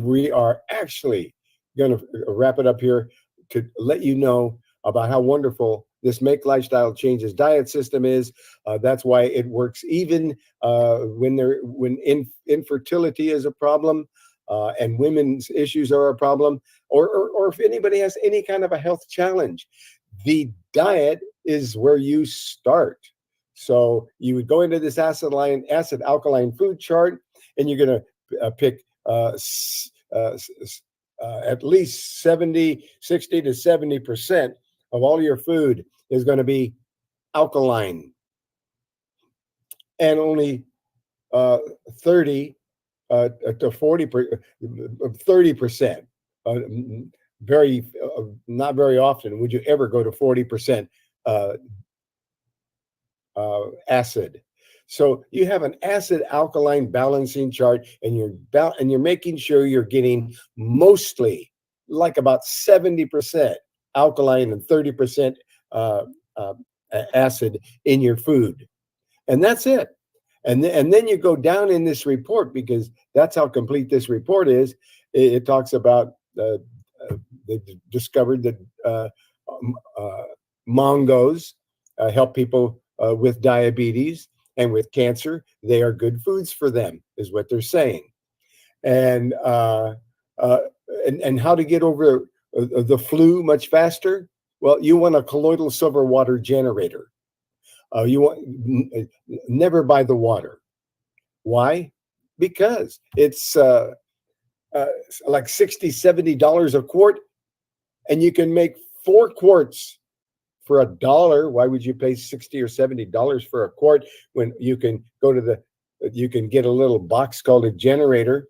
we are actually going to wrap it up here to let you know about how wonderful this Make Lifestyle Changes diet system is. That's why it works even when infertility is a problem, and women's issues are a problem, or if anybody has any kind of a health challenge. The diet is where you start. So you would go into this acid alkaline food chart, and you're going to pick at least 60 to 70% of all your food is going to be alkaline, and only 30 to 30%. Not very often would you ever go to 40% acid. So you have an acid alkaline balancing chart, and you're making sure you're getting mostly like about 70% alkaline and 30% acid in your food, and that's it. And then you go down in this report, because that's how complete this report is. It talks about they discovered that mangos help people with diabetes and with cancer. They are good foods for them, is what they're saying. And how to get over the flu much faster? Well, you want a colloidal silver water generator. You want never buy the water. Why? Because it's like $60, $70 a quart, and you can make 4 quarts for $1. Why would you pay $60 or $70 for a quart when you can go to you can get a little box called a generator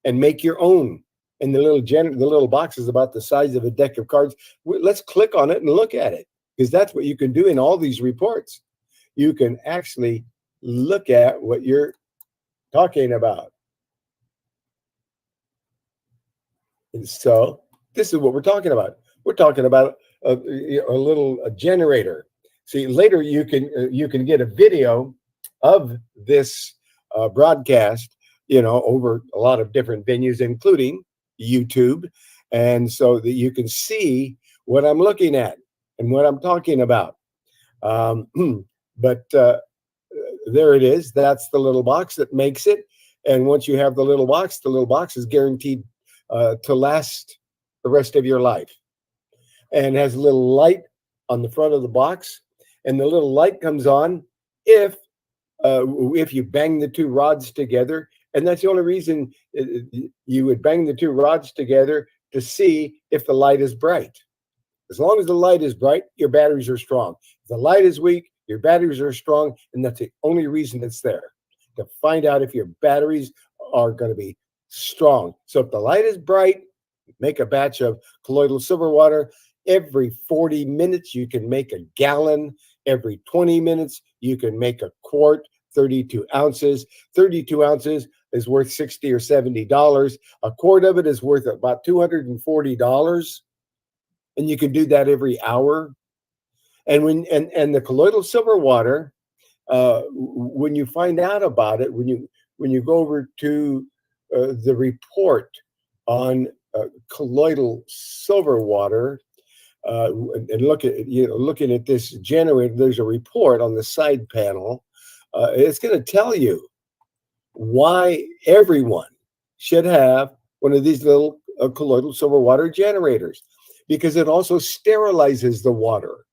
and make your own? And the little box is about the size of a deck of cards. Let's click on it and look at it. because that's what you can do in all these reports. You can actually look at what you're talking about. And so this is what we're talking about. We're talking about a little generator. See, later you can get a video of this broadcast, over a lot of different venues, including YouTube, and so that you can see what I'm looking at and what I'm talking about. But there it is. That's the little box that makes it. And once you have the little box is guaranteed to last the rest of your life. And has a little light on the front of the box. And the little light comes on if you bang the two rods together. And that's the only reason you would bang the two rods together, to see if the light is bright. As long as the light is bright, your batteries are strong. If the light is weak, your batteries are strong. And that's the only reason it's there, to find out if your batteries are going to be strong. So if the light is bright, make a batch of colloidal silver water. Every 40 minutes, you can make a gallon. Every 20 minutes, you can make a quart, 32 ounces. 32 ounces is worth $60 or $70. A quart of it is worth about $240. And you can do that every hour. And the colloidal silver water, when you find out about it, when you go over to the report on colloidal silver water, and looking at this generator, there's a report on the side panel. It's going to tell you why everyone should have one of these little colloidal silver water generators, because it also sterilizes the water.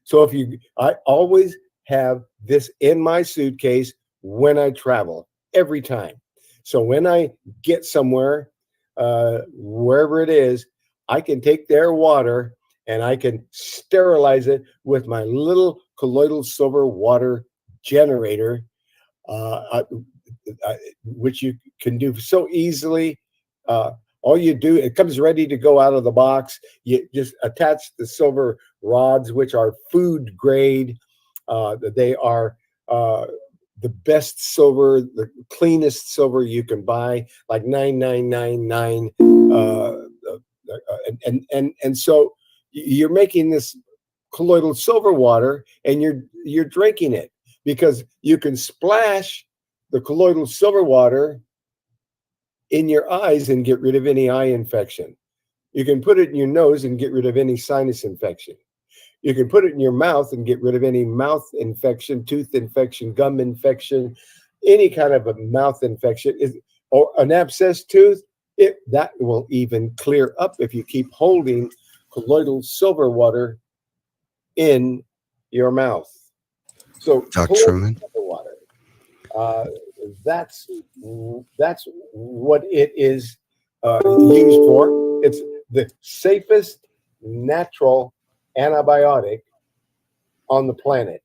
So I always have this in my suitcase when I travel, every time. So when I get somewhere, wherever it is, I can take their water and I can sterilize it with my little colloidal silver water generator, which you can do so easily. All you do, it comes ready to go out of the box. You just attach the silver rods, which are food grade. They are the best silver, the cleanest silver you can buy, like 9999. And so you're making this colloidal silver water, and you're drinking it, because you can splash the colloidal silver water in your eyes and get rid of any eye infection. You can put it in your nose and get rid of any sinus infection. You can put it in your mouth and get rid of any mouth infection, tooth infection, gum infection, any kind of a mouth infection, or an abscessed tooth. That will even clear up if you keep holding colloidal silver water in your mouth. So Dr. Truman, water, that's what it is used for. It's the safest natural antibiotic on the planet.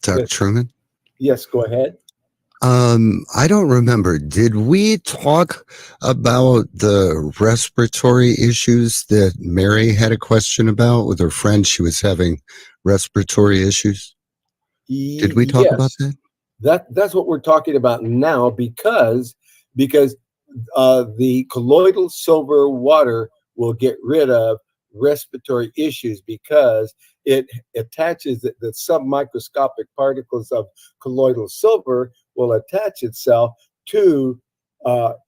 Dr. Truman? Yes, go ahead. I don't remember. Did we talk about the respiratory issues that Mary had a question about with her friend? She was having respiratory issues. Did we talk about that? That's what we're talking about now, because the colloidal silver water will get rid of respiratory issues, because it attaches the submicroscopic particles of colloidal silver will attach itself to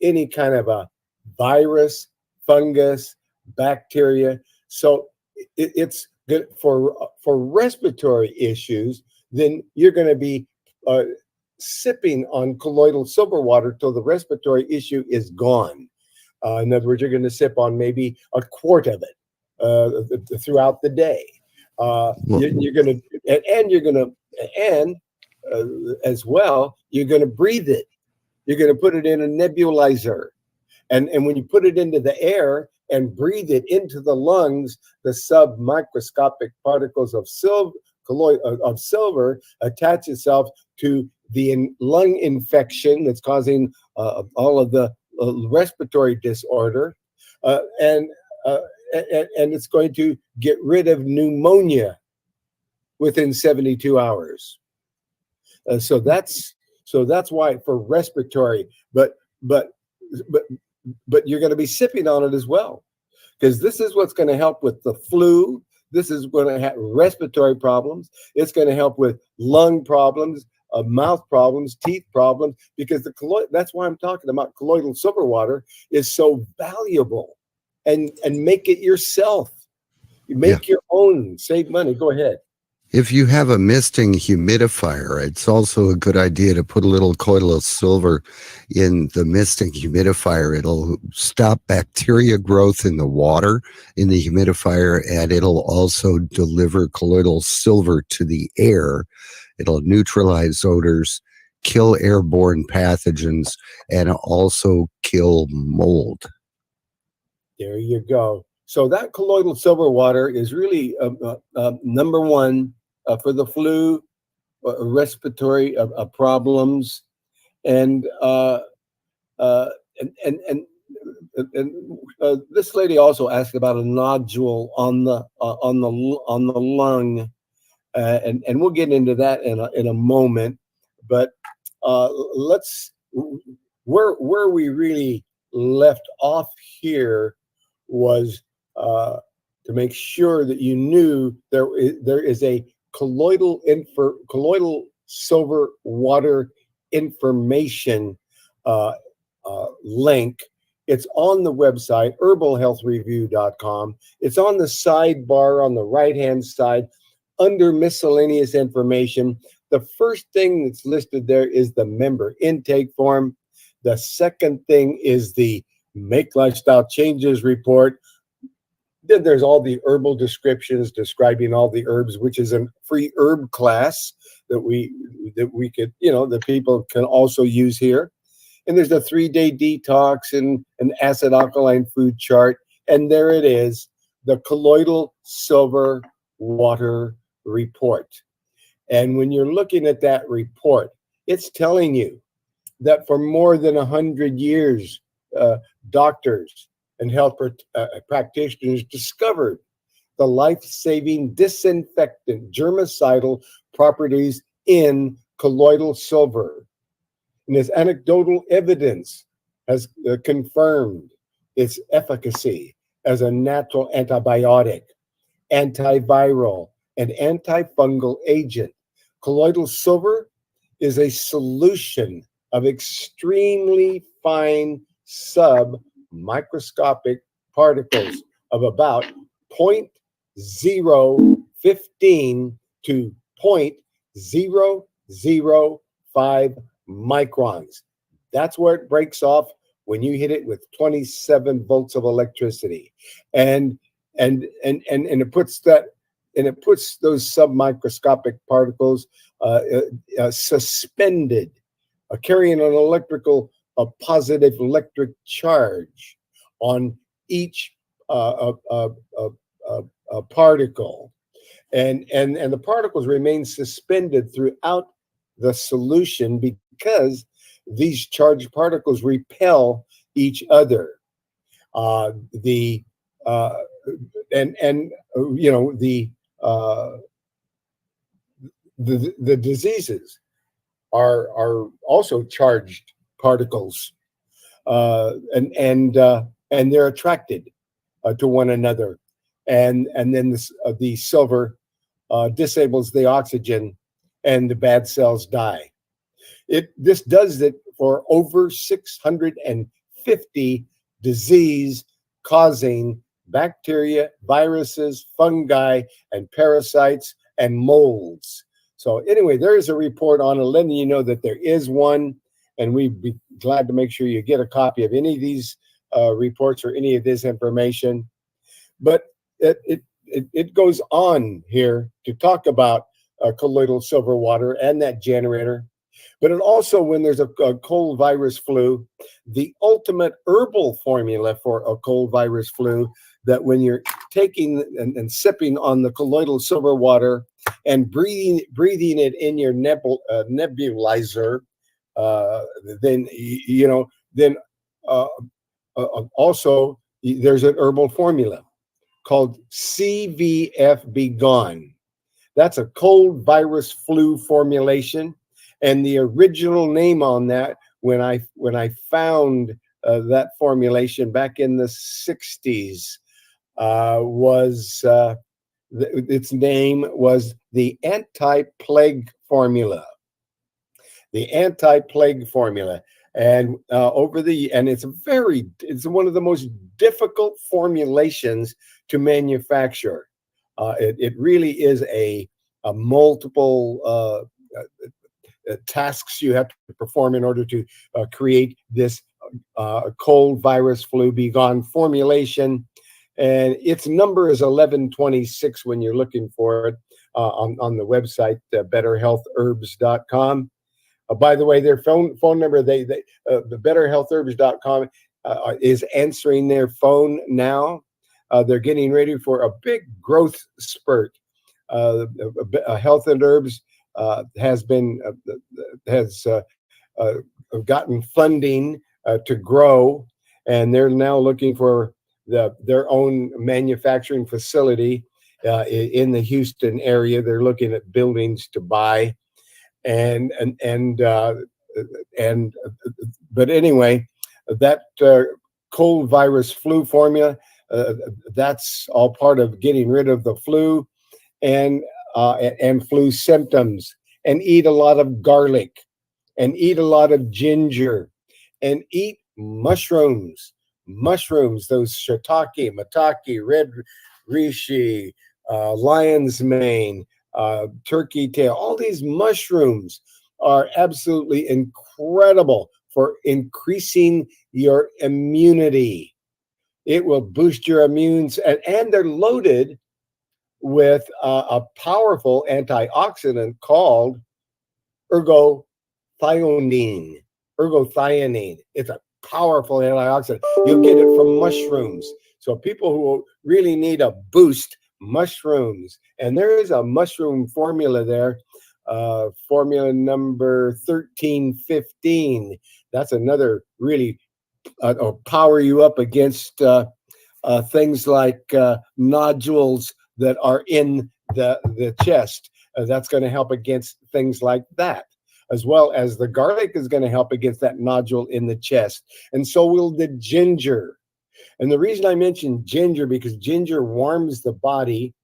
any kind of a virus, fungus, bacteria. So it's good for respiratory issues. Then you're going to be sipping on colloidal silver water till the respiratory issue is gone. In other words, you're going to sip on maybe a quart of it throughout the day. You're going to, and as well, you're going to breathe it. You're going to put it in a nebulizer. And when you put it into the air and breathe it into the lungs, the submicroscopic particles of silver attach itself to the lung infection that's causing all of the respiratory disorder, and and it's going to get rid of pneumonia within 72 hours. So that's why for respiratory, but you're going to be sipping on it as well, because this is what's going to help with the flu. This is going to have respiratory problems. It's going to help with lung problems, mouth problems, teeth problems, because that's why I'm talking about colloidal silver water is so valuable. And make it yourself. You make your own, save money. Go ahead. If you have a misting humidifier, it's also a good idea to put a little colloidal silver in the misting humidifier. It'll stop bacteria growth in the water in the humidifier, and it'll also deliver colloidal silver to the air. It'll neutralize odors, kill airborne pathogens, and also kill mold. There you go. So that colloidal silver water is really number one for the flu, respiratory problems, and this lady also asked about a nodule on the lung, and we'll get into that in a moment. But let's where we really left off here was to make sure that you knew there is a colloidal silver water information link. It's on the website herbalhealthreview.com. It's on the sidebar on the right hand side under miscellaneous information. The first thing that's listed there is the member intake form. The second thing is the Make Lifestyle Changes report. Then there's all the herbal descriptions describing all the herbs, which is a free herb class that we could, that people can also use here. And there's a 3-day detox and an acid alkaline food chart. And there it is, the colloidal silver water report. And when you're looking at that report, it's telling you that for more than 100 years, doctors and health practitioners discovered the life-saving disinfectant germicidal properties in colloidal silver. And this anecdotal evidence has confirmed its efficacy as a natural antibiotic, antiviral, and antifungal agent. Colloidal silver is a solution of extremely fine submicroscopic particles of about 0.015 to 0.005 microns. That's where it breaks off when you hit it with 27 volts of electricity, and it puts those submicroscopic particles suspended, carrying an a positive electric charge on each particle, and the particles remain suspended throughout the solution because these charged particles repel each other. The diseases are also charged particles, and they're attracted to one another, and then the silver disables the oxygen, and the bad cells die. This does it for over 650 disease-causing bacteria, viruses, fungi, and parasites, and molds. So anyway, there is a report on it, letting you know that there is one, and we'd be glad to make sure you get a copy of any of these reports or any of this information. But it goes on here to talk about colloidal silver water and that generator. But it also, when there's a cold virus flu, the ultimate herbal formula for a cold virus flu, that when you're taking and sipping on the colloidal silver water and breathing it in your nebulizer, then also there's an herbal formula. called CVF Be Gone. That's a cold virus flu formulation, and the original name on that, when I found that formulation back in the 60s, was its name was the anti-plague formula. The anti-plague formula. And it's one of the most difficult formulations to manufacture. It really is a multiple tasks you have to perform in order to create this cold virus flu be gone formulation. And its number is 1126 when you're looking for it on the website, betterhealthherbs.com. By the way, their phone number, the betterhealthherbs.com is answering their phone now. They're getting ready for a big growth spurt. Health and Herbs has gotten funding to grow, and they're now looking for their own manufacturing facility in the Houston area. They're looking at buildings to buy. But anyway, that cold virus flu formula, that's all part of getting rid of the flu and flu symptoms. And eat a lot of garlic, and eat a lot of ginger, and eat mushrooms. Those shiitake, maitake, red reishi, lion's mane, turkey tail. All these mushrooms are absolutely incredible for increasing your immunity. It will boost your immunes, and they're loaded with a powerful antioxidant called ergothioneine. It's a powerful antioxidant. You'll get it from mushrooms. So people who really need a boost, mushrooms. And there is a mushroom formula there, formula number 1315. That's another really power you up against things like nodules that are in the chest. That's going to help against things like that, as well as the garlic is going to help against that nodule in the chest. And so will the ginger. And the reason I mention ginger, because ginger warms the body,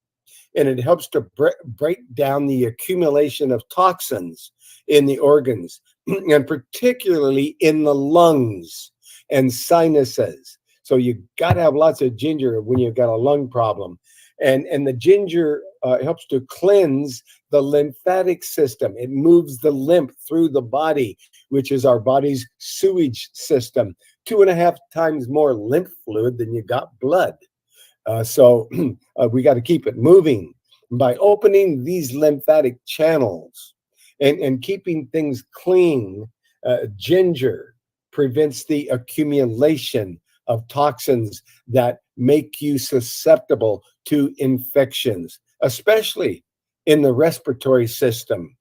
and it helps to break down the accumulation of toxins in the organs, and particularly in the lungs and sinuses. So you got to have lots of ginger when you've got a lung problem. And the ginger helps to cleanse the lymphatic system. It moves the lymph through the body, which is our body's sewage system. 2.5 times more lymph fluid than you got blood. So we got to keep it moving. By opening these lymphatic channels and keeping things clean, ginger prevents the accumulation of toxins that make you susceptible to infections, especially in the respiratory system.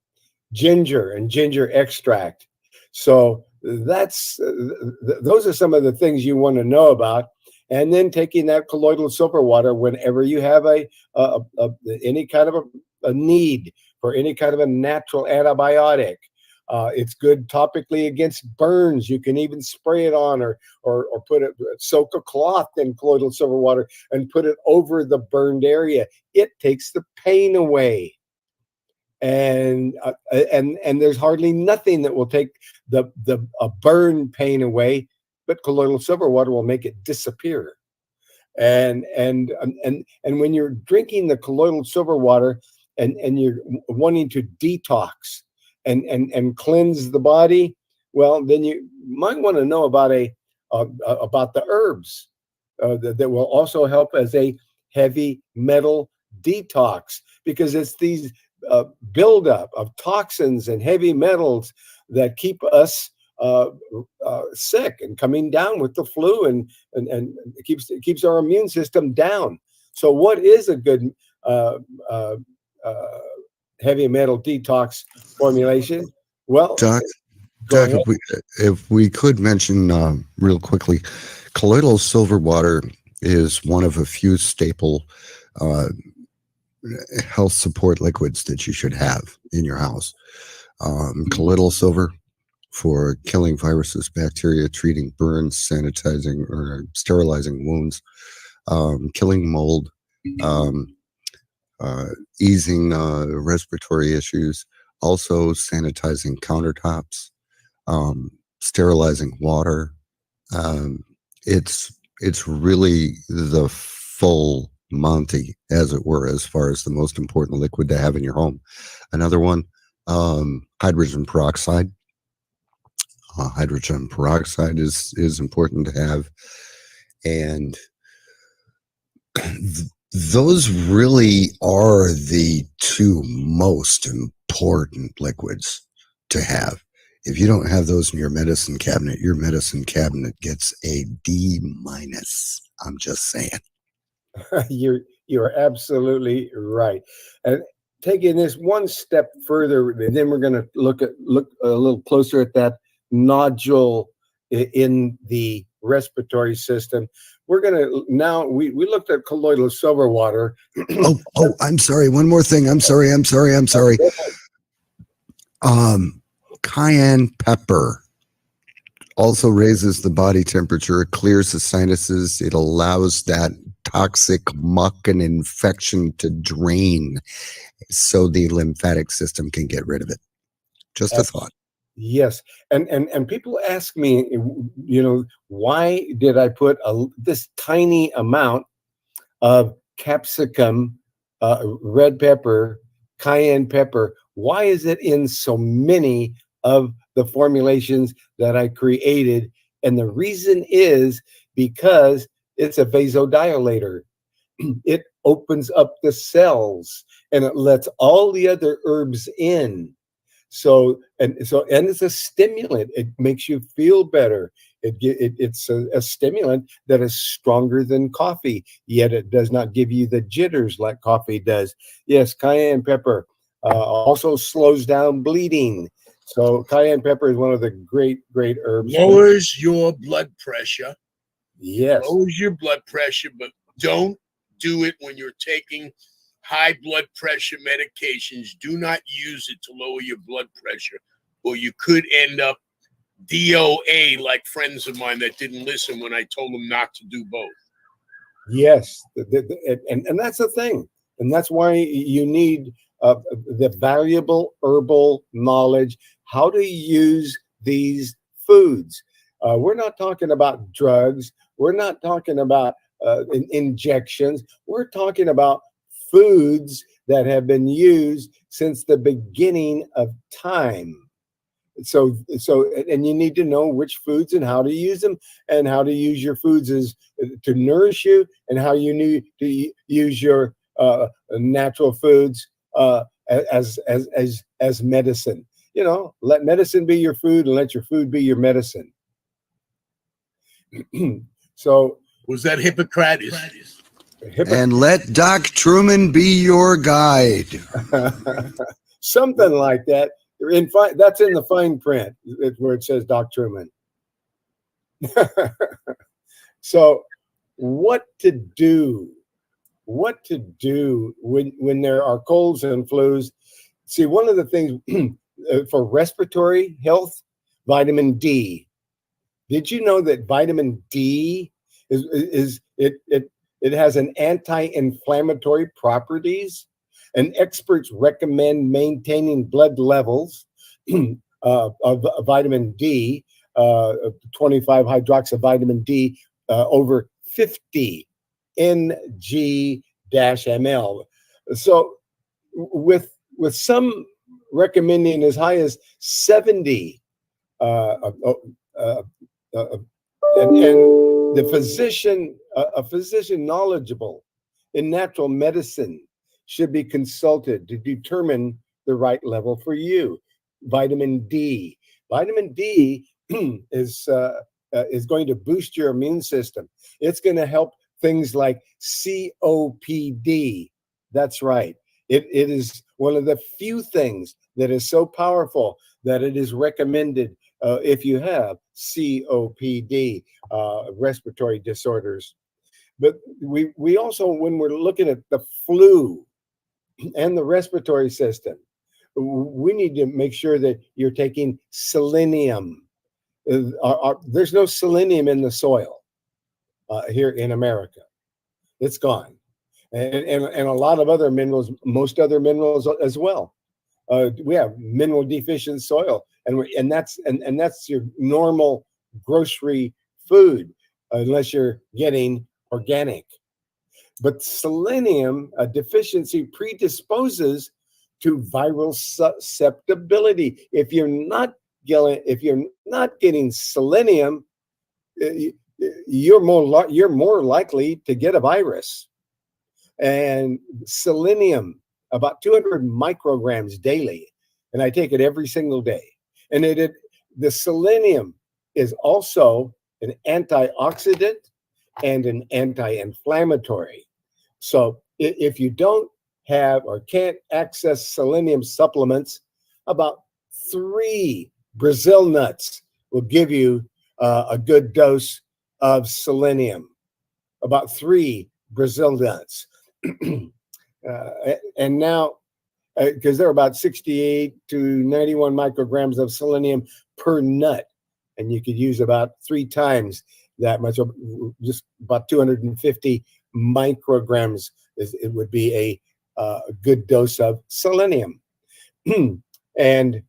Ginger and ginger extract. So those are some of the things you want to know about. And then taking that colloidal silver water whenever you have any kind of a need for any kind of a natural antibiotic. It's good topically against burns. You can even spray it on or soak a cloth in colloidal silver water and put it over the burned area. It takes the pain away. And there's hardly nothing that will take the burn pain away, but colloidal silver water will make it disappear. And when you're drinking the colloidal silver water and you're wanting to detox and cleanse the body, well, then you might want to know about the herbs that will also help as a heavy metal detox, because it's these buildup of toxins and heavy metals that keep us sick and coming down with the flu, and it keeps our immune system down. So what is a good heavy metal detox formulation? Well, Doc, if we could mention real quickly, colloidal silver water is one of a few staple health support liquids that you should have in your house. Colloidal silver for killing viruses, bacteria, treating burns, sanitizing or sterilizing wounds, killing mold, easing respiratory issues, also sanitizing countertops, sterilizing water. It's really the full Monty, as it were, as far as the most important liquid to have in your home. Another one, hydrogen peroxide. Hydrogen peroxide is important to have, and those really are the two most important liquids to have. If you don't have those in your medicine cabinet gets a D-. I'm just saying. You're absolutely right. And taking this one step further, and then we're going to look a little closer at that nodule in the respiratory system. We're going to now, we looked at colloidal silver water. oh, I'm sorry. One more thing. I'm sorry. Cayenne pepper also raises the body temperature. It clears the sinuses. It allows that toxic muck and infection to drain so the lymphatic system can get rid of it. Just a thought. Yes. And people ask me, why did I put this tiny amount of capsicum, red pepper, cayenne pepper? Why is it in so many of the formulations that I created? And the reason is because it's a vasodilator. It opens up the cells and it lets all the other herbs in. So it's a stimulant. It makes you feel better. It's a stimulant that is stronger than coffee, yet it does not give you the jitters like coffee does. Yes, cayenne pepper also slows down bleeding. So cayenne pepper is one of the great herbs. Lowers your blood pressure. Yes. Lowers your blood pressure, but don't do it when you're taking high blood pressure medications. Do not use it to lower your blood pressure, or you could end up DOA like friends of mine that didn't listen when I told them not to do both. Yes, and that's the thing, and that's why you need the valuable herbal knowledge, how to use these foods. We're not talking about drugs. We're not talking about injections. We're talking about foods that have been used since the beginning of time. So and you need to know which foods and how to use them, and how to use your foods to nourish you, and how you need to use your natural foods as medicine. Let medicine be your food, and let your food be your medicine. So was that Hippocrates? And let Doc Truman be your guide. Something like that. That's in the fine print where it says Doc Truman. So what to do when there are colds and flus? See, one of the things for respiratory health, vitamin D. Did you know that vitamin D it has an anti-inflammatory properties? And experts recommend maintaining blood levels of vitamin D, 25 hydroxyvitamin D, over 50 ng/ml. So with some recommending as high as 70, and the physician, a physician knowledgeable in natural medicine, should be consulted to determine the right level for you. Vitamin D. Vitamin D is going to boost your immune system. It's going to help things like COPD. That's right. It is one of the few things that is so powerful that it is recommended if you have COPD, respiratory disorders. But we also, when we're looking at the flu and the respiratory system, we need to make sure that you're taking selenium. There's no selenium in the soil here in America. It's gone. And a lot of other minerals, most other minerals as well. We have mineral deficient soil, and that's your normal grocery food, unless you're getting organic. But selenium deficiency predisposes to viral susceptibility. If you're not getting selenium, you're more likely to get a virus. And selenium, about 200 micrograms daily, and I take it every single day. And the selenium is also an antioxidant and an anti-inflammatory. So if you don't have or can't access selenium supplements, about 3 Brazil nuts will give you a good dose of selenium. About 3 Brazil nuts. And now, because there are about 68 to 91 micrograms of selenium per nut, and you could use about 3 times that much, just about 250 micrograms. It would be a good dose of selenium. And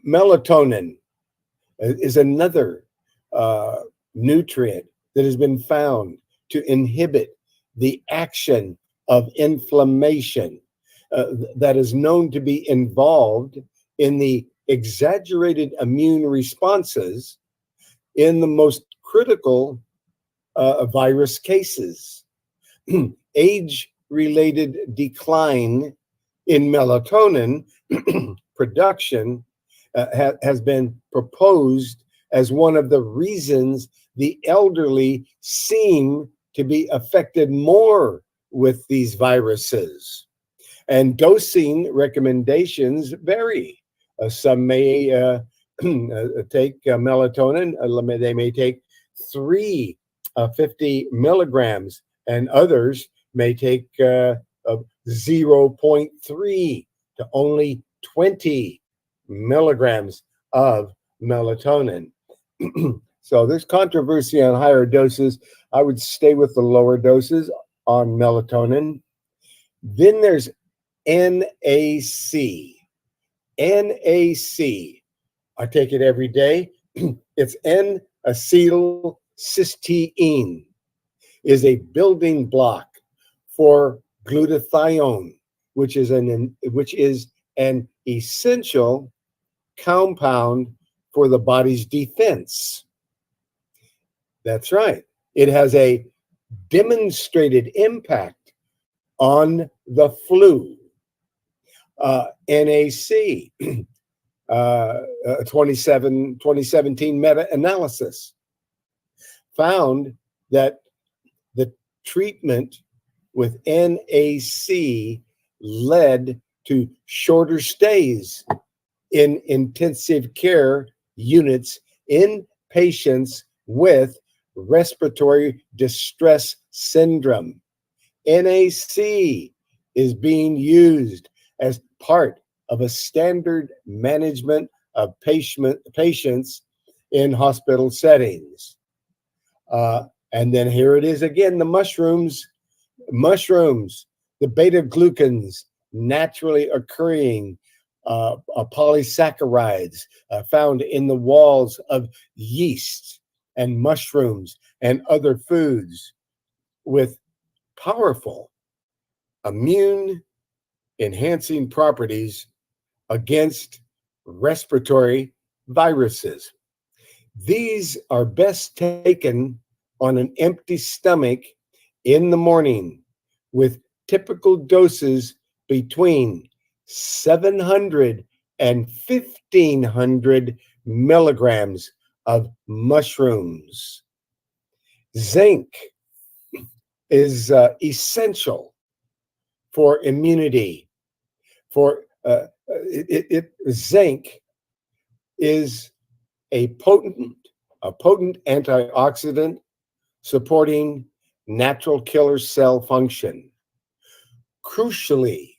melatonin is another nutrient that has been found to inhibit the action of inflammation that is known to be involved in the exaggerated immune responses in the most critical virus cases. Age-related decline in melatonin production has been proposed as one of the reasons the elderly seem to be affected more with these viruses. And dosing recommendations vary. Some may take melatonin, they may take 350 milligrams, and others may take 0.3 to only 20 milligrams of melatonin. So there's controversy on higher doses. I would stay with the lower doses on melatonin. Then there's NAC. NAC. I take it every day. It's N-acetylcysteine. Is a building block for glutathione, which is an essential compound for the body's defense. That's right. It has a demonstrated impact on the flu. NAC, 2017 meta-analysis found that the treatment with NAC led to shorter stays in intensive care units in patients with respiratory distress syndrome. NAC is being used as part of a standard management of patients in hospital settings. And then here it is again, the mushrooms, the beta-glucans naturally occurring polysaccharides found in the walls of yeast and mushrooms and other foods with powerful immune enhancing properties against respiratory viruses. These are best taken on an empty stomach in the morning with typical doses between 700 and 1,500 milligrams of mushrooms. Zinc is essential for immunity. Zinc is a potent a potent antioxidant supporting natural killer cell function. Crucially,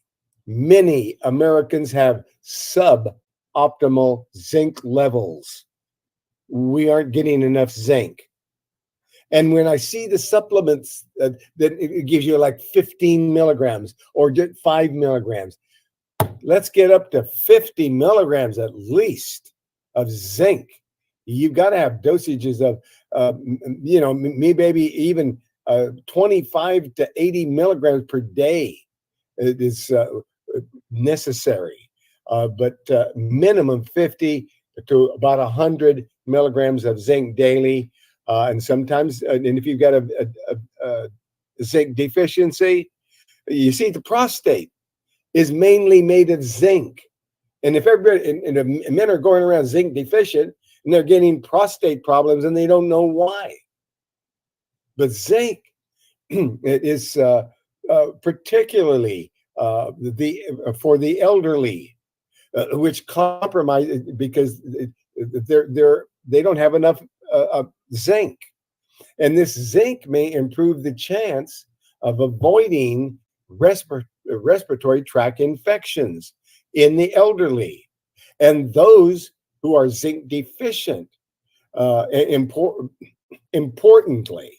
many Americans have suboptimal zinc levels. We aren't getting enough zinc. And when I see the supplements that it gives you like 15 milligrams or 5 milligrams, let's get up to 50 milligrams at least of zinc. You've got to have dosages of, maybe even 25 to 80 milligrams per day is necessary. But minimum 50 to about 100 milligrams of zinc daily. And sometimes, and if you've got a zinc deficiency, you see the prostate is mainly made of zinc. And if everybody, and if men are going around zinc deficient and they're getting prostate problems and they don't know why. But zinc is particularly for the elderly, which compromise because they don't have enough zinc. And this zinc may improve the chance of avoiding respiratory tract infections in the elderly and those who are zinc deficient. Importantly,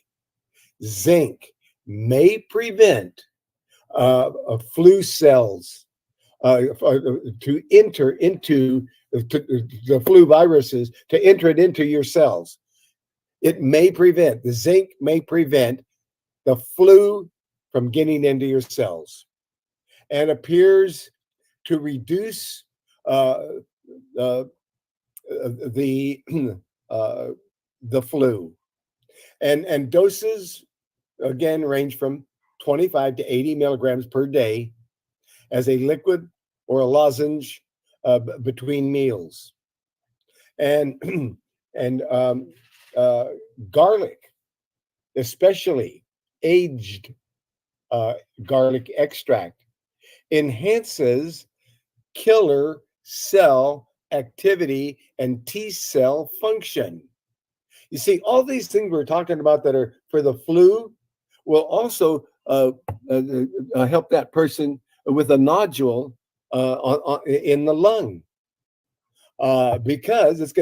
zinc may prevent flu cells to enter into the flu viruses, to enter it into your cells. The zinc may prevent the flu from getting into your cells and appears to reduce the flu. And doses, again, range from 25 to 80 milligrams per day as a liquid or a lozenge between meals. And garlic, especially aged garlic extract, enhances killer cell activity and T cell function. You see, all these things we're talking about that are for the flu will also help that person with a nodule in the lung, because this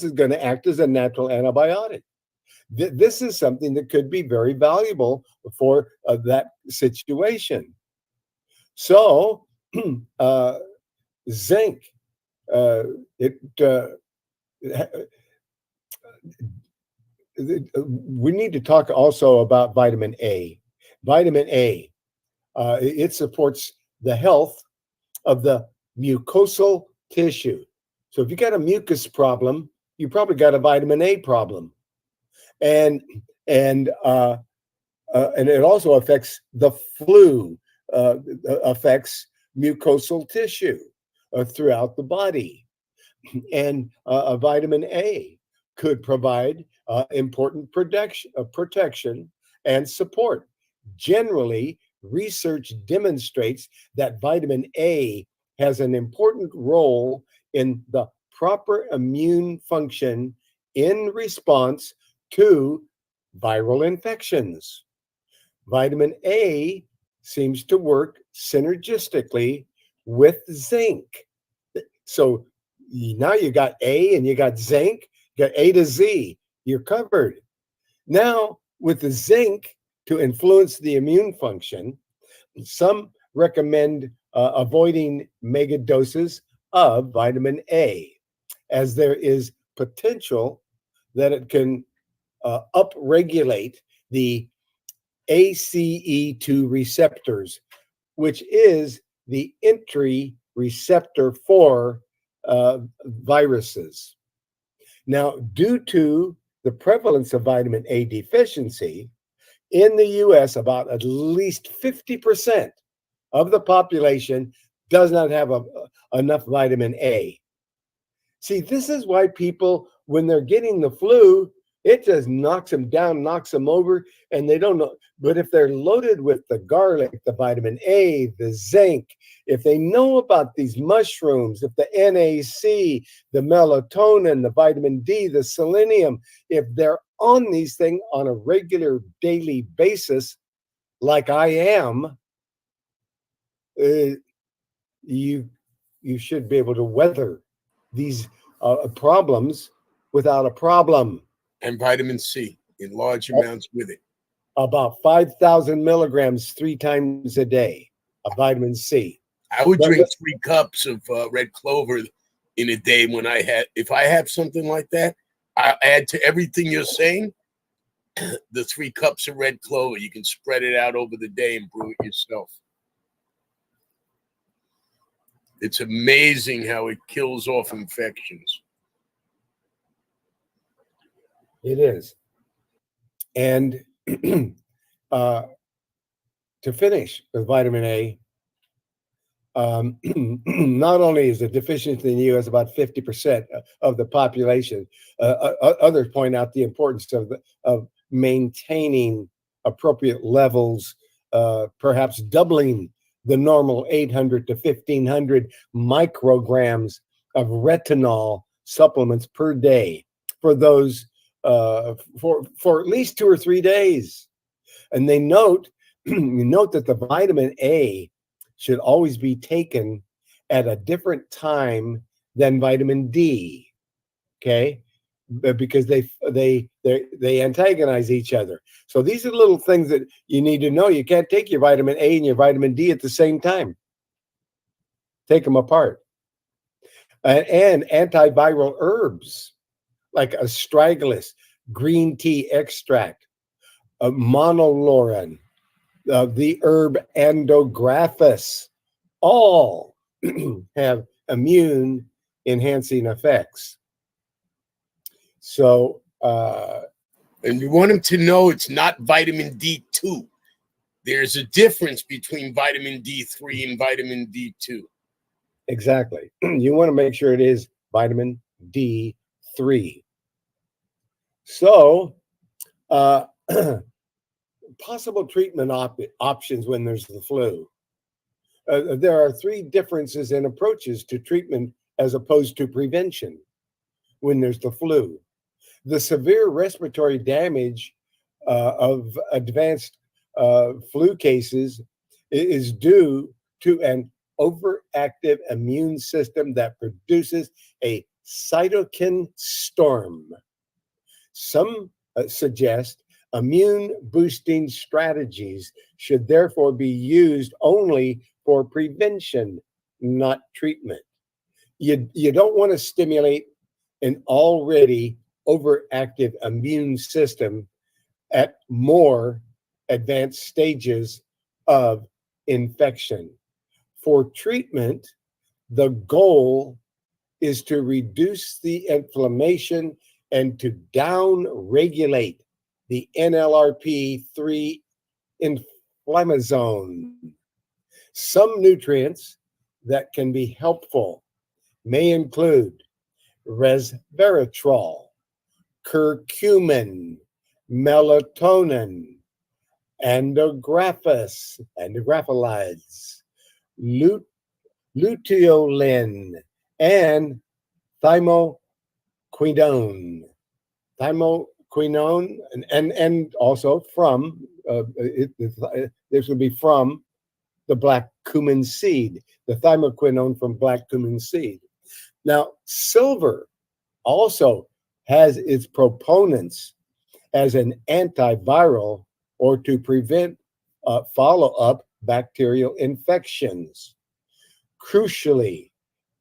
is going to act as a natural antibiotic. This is something that could be very valuable for that situation. So, zinc, we need to talk also about vitamin A. Vitamin A, it supports the health of the mucosal tissue. So if you got a mucus problem, you probably got a vitamin A problem. And it also affects the flu, affects mucosal tissue throughout the body. And vitamin A could provide important protection and support. Generally, research demonstrates that vitamin A has an important role in the proper immune function in response to viral infections. Vitamin A seems to work synergistically with zinc. So now you got A and you got zinc, you got A to Z, you're covered. Now, with the zinc to influence the immune function, some recommend avoiding mega doses of vitamin A, as there is potential that it can upregulate the ACE2 receptors, which is the entry receptor for viruses. Now, due to the prevalence of vitamin A deficiency, in the US, about at least 50% of the population does not have enough vitamin A. See, this is why people, when they're getting the flu, It just knocks them down, knocks them over, and they don't know. But if they're loaded with the garlic, the vitamin A, the zinc, if they know about these mushrooms, if the NAC, the melatonin, the vitamin D, the selenium, if they're on these things on a regular daily basis, like I am, you should be able to weather these problems without a problem. And vitamin C in large amounts with it. About 5,000 milligrams 3 times a day of vitamin C. I would drink 3 cups of red clover in a day if I have something like that. I add to everything you're saying the 3 cups of red clover. You can spread it out over the day and brew it yourself. It's amazing how it kills off infections. It is. And to finish with vitamin A, not only is it deficient in the U.S., about 50% of the population. Others point out the importance of maintaining appropriate levels, perhaps doubling the normal 800 to 1,500 micrograms of retinol supplements per day for those for at least 2 or 3 days. And they note that the vitamin A should always be taken at a different time than vitamin D, okay? Because they antagonize each other. So these are little things that you need to know. You can't take your vitamin A and your vitamin D at the same time. Take them apart. And antiviral herbs like astragalus, green tea extract, monolaurin, the herb andrographis, all have immune enhancing effects. So, and you want them to know it's not vitamin D2. There's a difference between vitamin D3 and vitamin D2. Exactly. You want to make sure it is vitamin D3. So, possible treatment options when there's the flu. There are 3 differences in approaches to treatment as opposed to prevention when there's the flu. The severe respiratory damage of advanced flu cases is due to an overactive immune system that produces a cytokine storm. Some suggest immune boosting strategies should therefore be used only for prevention, not treatment. You don't want to stimulate an already overactive immune system at more advanced stages of infection. For treatment, the goal is to reduce the inflammation and to down-regulate the NLRP3 inflammasome. Some nutrients that can be helpful may include resveratrol, curcumin, melatonin, andrographolides, luteolin, and thymoquinone. Thymoquinone, and also from, this would be from the black cumin seed, the thymoquinone from black cumin seed. Now, silver also has its proponents as an antiviral or to prevent follow-up bacterial infections. Crucially,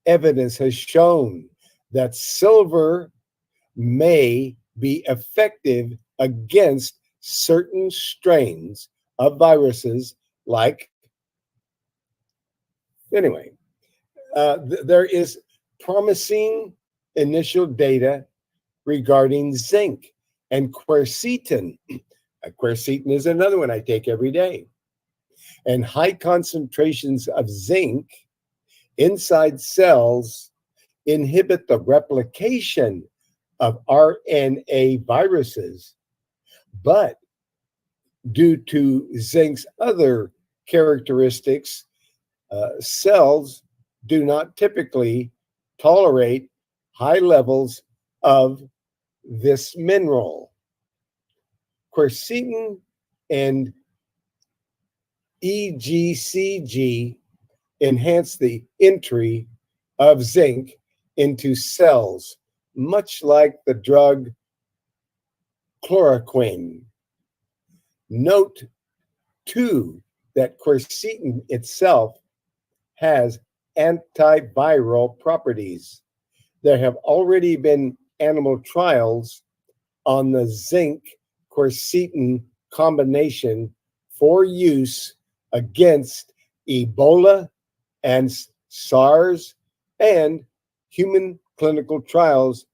evidence has shown that silver may be effective against certain strains of viruses like, anyway, there is promising initial data regarding zinc and quercetin. Quercetin is another one I take every day. And high concentrations of zinc inside cells inhibit the replication of RNA viruses, but due to zinc's other characteristics, cells do not typically tolerate high levels of this mineral. Quercetin and EGCG enhance the entry of zinc into cells, much like the drug chloroquine. Note, too, that quercetin itself has antiviral properties. There have already been animal trials on the zinc quercetin combination for use against Ebola and SARS, and human clinical trials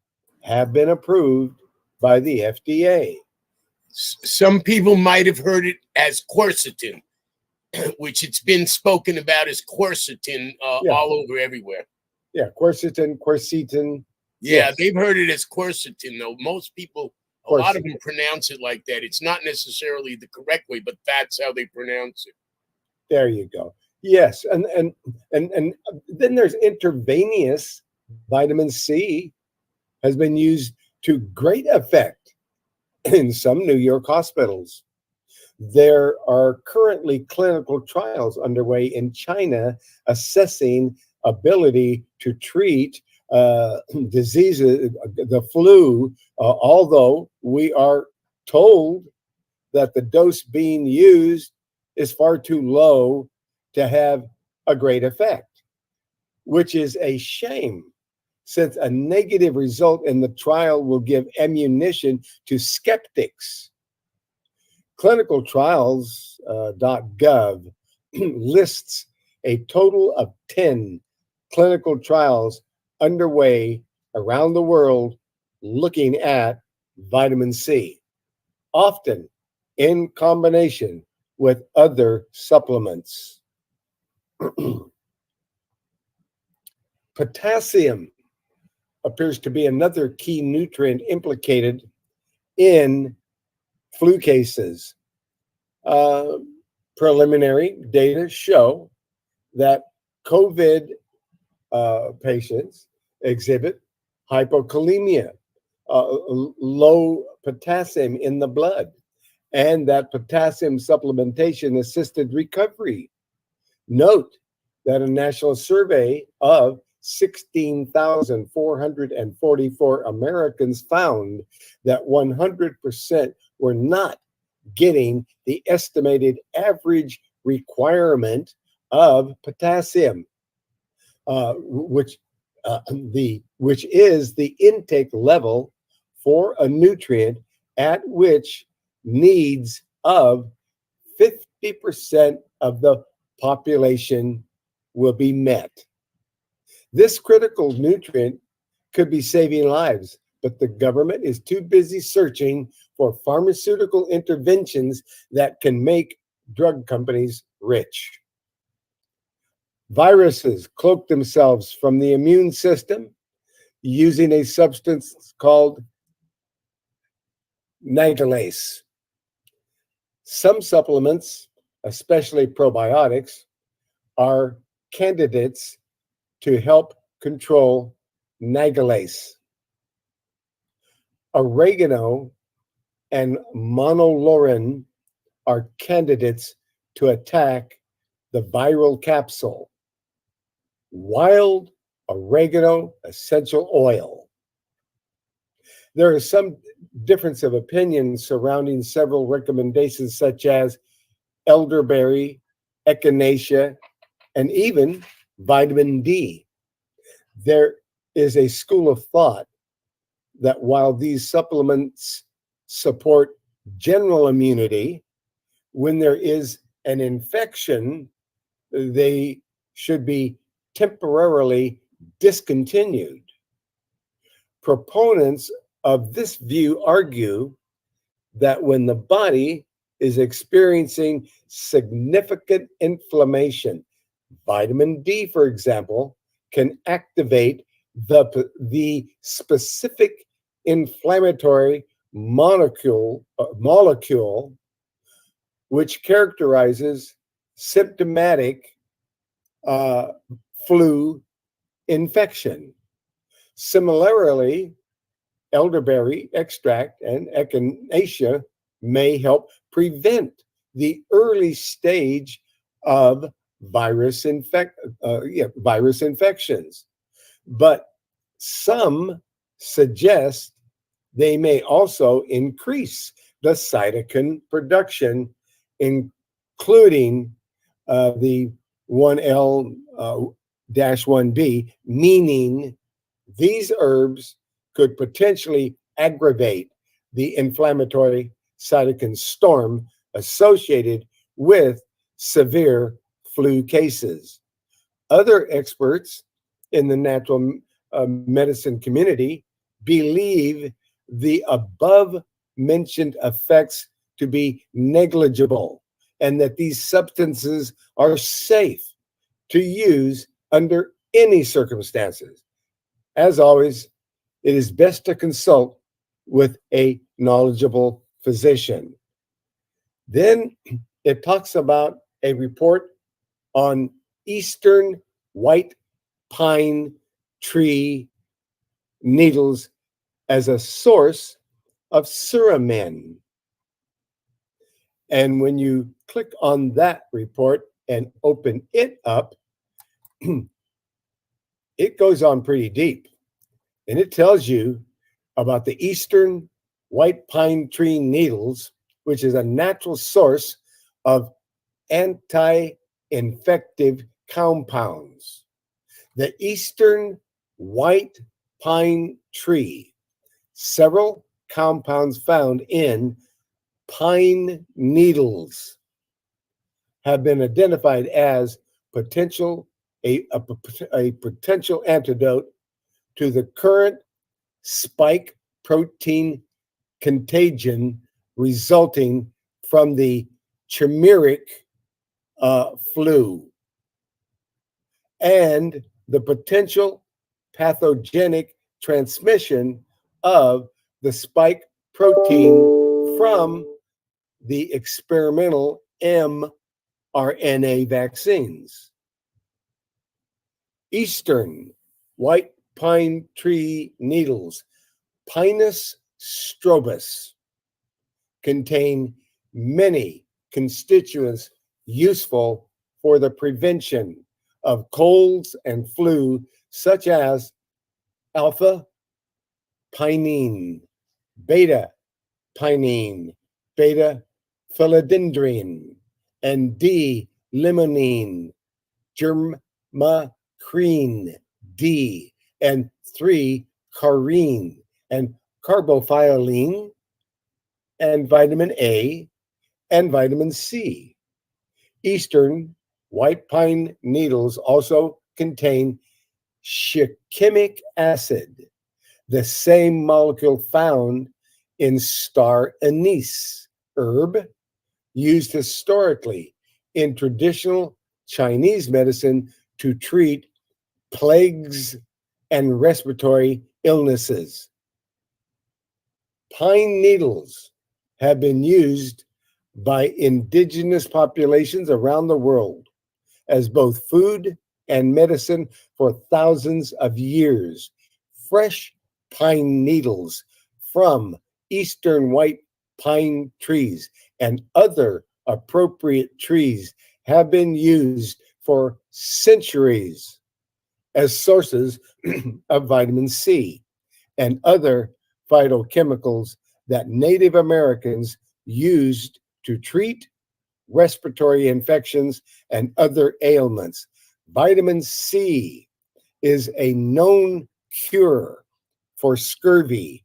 have been approved by the FDA. Some people might have heard it as quercetin, which it's been spoken about as quercetin all over everywhere. Yeah, quercetin. Yeah, Yes. they've heard it as quercetin, though. Most people, a lot of them pronounce it like that. It's not necessarily the correct way, but that's how they pronounce it. There you go. Yes, and then there's intravenous vitamin C has been used to great effect in some New York hospitals. There are currently clinical trials underway in China assessing ability to treat diseases, the flu, although we are told that the dose being used is far too low to have a great effect, which is a shame, since a negative result in the trial will give ammunition to skeptics. Clinicaltrials.gov lists a total of 10 clinical trials underway around the world looking at vitamin C, often in combination with other supplements. Potassium appears to be another key nutrient implicated in flu cases. Preliminary data show that COVID patients exhibit hypokalemia, low potassium in the blood, and that potassium supplementation assisted recovery. Note that a national survey of 16,444 Americans found that 100% were not getting the estimated average requirement of potassium, which is the intake level for a nutrient at which needs of 50% of the population will be met. This critical nutrient could be saving lives, but the government is too busy searching for pharmaceutical interventions that can make drug companies rich. Viruses cloak themselves from the immune system using a substance called nagalase. Some supplements, especially probiotics, are candidates to help control nagalase. Oregano and monolaurin are candidates to attack the viral capsule. Wild oregano essential oil. There is some difference of opinion surrounding several recommendations such as elderberry, echinacea, and even vitamin D. There is a school of thought that while these supplements support general immunity, when there is an infection, they should be temporarily discontinued. Proponents of this view argue that when the body is experiencing significant inflammation, vitamin D, for example, can activate the specific inflammatory molecule which characterizes symptomatic flu infection. Similarly, elderberry extract and echinacea may help prevent the early stage of virus infections. But some suggest they may also increase the cytokine production, including the 1L-1B, meaning these herbs could potentially aggravate the inflammatory cytokine storm associated with severe flu cases. Other experts in the natural medicine community believe the above mentioned effects to be negligible and that these substances are safe to use under any circumstances. As always, it is best to consult with a knowledgeable physician. Then it talks about a report on eastern white pine tree needles as a source of suramin. And when you click on that report and open it up, it goes on pretty deep. And it tells you about the eastern white pine tree needles, which is a natural source of anti-infective compounds. The eastern white pine tree, several compounds found in pine needles have been identified as a potential antidote to the current spike protein contagion resulting from the chimeric flu and the potential pathogenic transmission of the spike protein from the experimental mRNA vaccines. Eastern white pine tree needles, Pinus strobus, contain many constituents useful for the prevention of colds and flu, such as alpha pinene, beta pinene, beta philodendrin, and D-limonene, germacrine D, and 3-carine, and carbophyllene, and vitamin A, and vitamin C. Eastern white pine needles also contain shikimic acid, the same molecule found in star anise herb, used historically in traditional Chinese medicine to treat plagues and respiratory illnesses. Pine needles have been used by indigenous populations around the world as both food and medicine for thousands of years. Fresh pine needles from eastern white pine trees and other appropriate trees have been used for centuries as sources of vitamin C and other phytochemicals that Native Americans used to treat respiratory infections and other ailments. Vitamin C is a known cure for scurvy,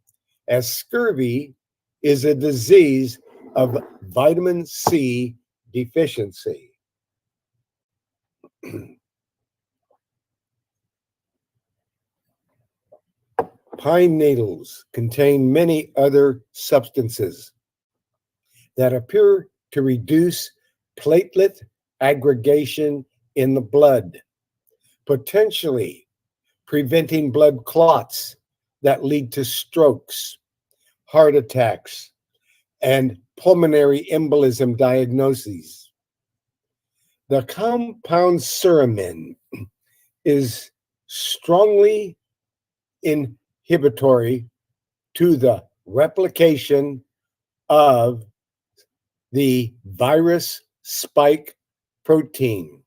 as scurvy is a disease of vitamin C deficiency. Pine needles contain many other substances that appear to reduce platelet aggregation in the blood, potentially preventing blood clots that lead to strokes, heart attacks, and pulmonary embolism diagnoses. The compound suramin is strongly inhibitory to the replication of the virus spike protein.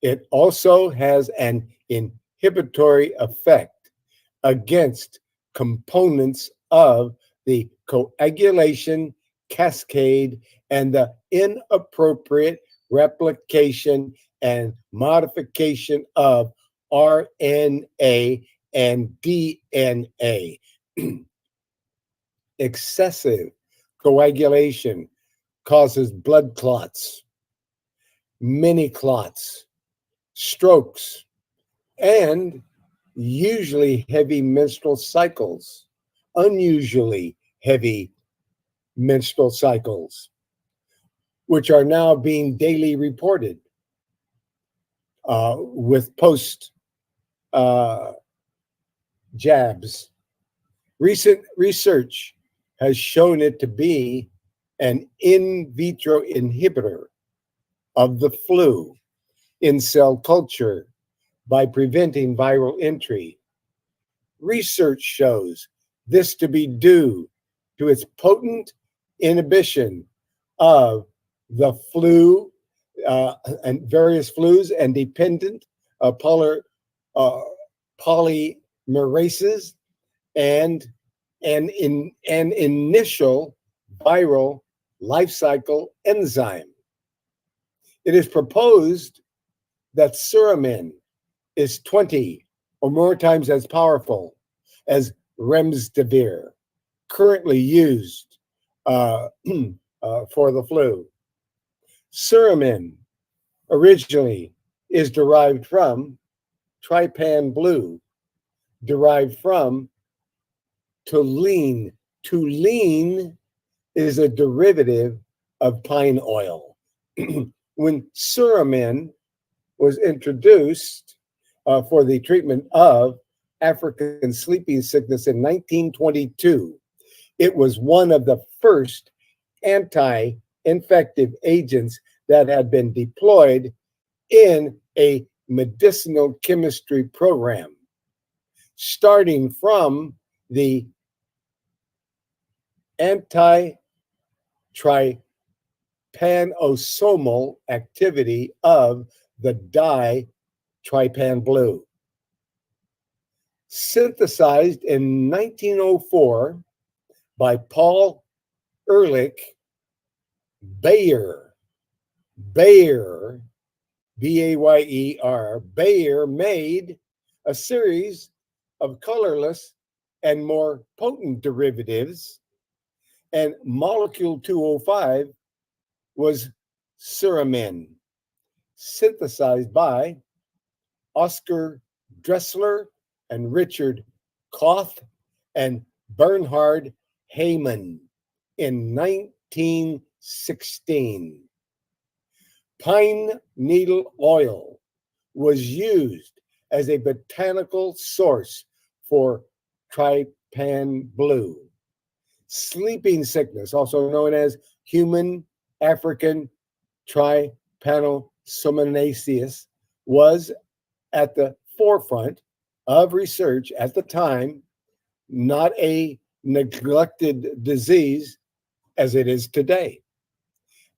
It also has an inhibitory effect against components of the coagulation cascade and the inappropriate replication and modification of RNA and DNA. Excessive coagulation causes blood clots, mini clots, strokes, and usually heavy menstrual cycles, unusually heavy menstrual cycles, which are now being daily reported with post jabs. Recent research has shown it to be an in vitro inhibitor of the flu in cell culture by preventing viral entry. Research shows this to be due to its potent inhibition of the flu and various flus and dependent polymerases and an initial viral life cycle enzyme. It is proposed that suramin is 20 or more times as powerful as remdesivir, currently used for the flu. Suramin originally is derived from trypan blue, derived from toluene. Toluene is a derivative of pine oil. When suramin was introduced for the treatment of African sleeping sickness in 1922, it was one of the first anti-infective agents that had been deployed in a medicinal chemistry program, starting from the anti-trypanosomal activity of the dye trypan blue. Synthesized in 1904 by Paul Ehrlich, Bayer, B-A-Y-E-R, Bayer made a series of colorless and more potent derivatives, and molecule 205 was suramin, synthesized by Oscar Dressler and Richard Koth and Bernhard Heyman in 1916. Pine needle oil was used as a botanical source for trypan blue. Sleeping sickness, also known as human African trypanosomiasis, was at the forefront of research at the time, not a neglected disease as it is today.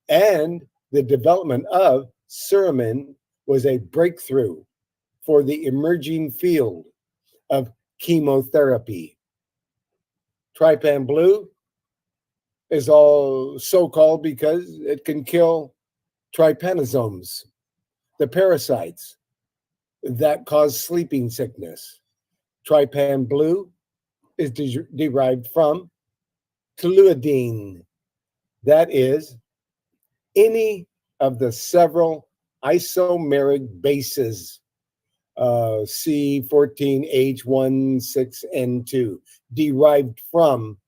And the development of suramin was a breakthrough for the emerging field of chemotherapy. Trypan blue is all so-called because it can kill trypanosomes, the parasites that cause sleeping sickness. Trypan blue is derived from toluidine, that is, any of the several isomeric bases, C14H16N2, derived from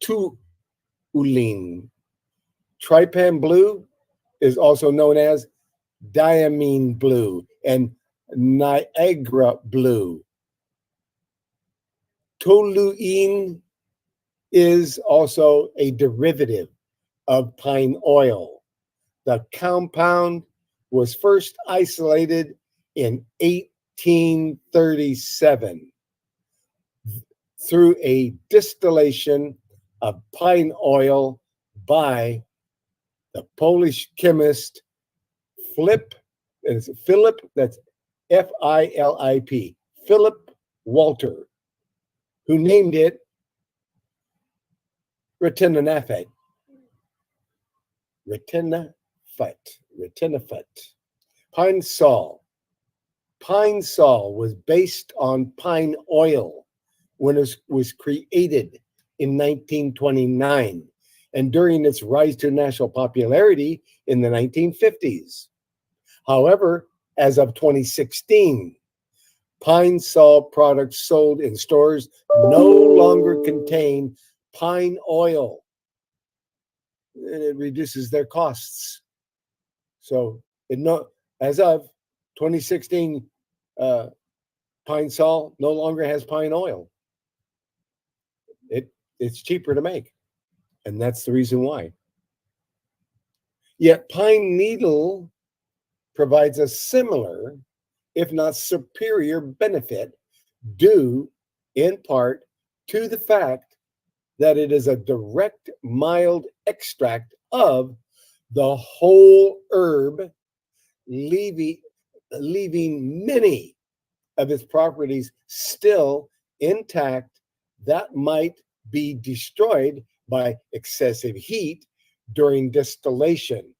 toluene. Trypan blue is also known as diamine blue and Niagara blue. Toluene is also a derivative of pine oil. The compound was first isolated in 1837 through a distillation of pine oil by the Polish chemist Philip, that's F-I-L-I-P, Philip Walter, who named it retinaphat. Pine sol. Pine sol was based on pine oil when it was created in 1929 and during its rise to national popularity in the 1950s. However, as of 2016, pine sol products sold in stores no longer contain pine oil. And it reduces their costs. So, as of 2016, pine sol no longer has pine oil. It's cheaper to make, and that's the reason why. Yet pine needle provides a similar, if not superior, benefit due in part to the fact that it is a direct mild extract of the whole herb, leaving many of its properties still intact that might be destroyed by excessive heat during distillation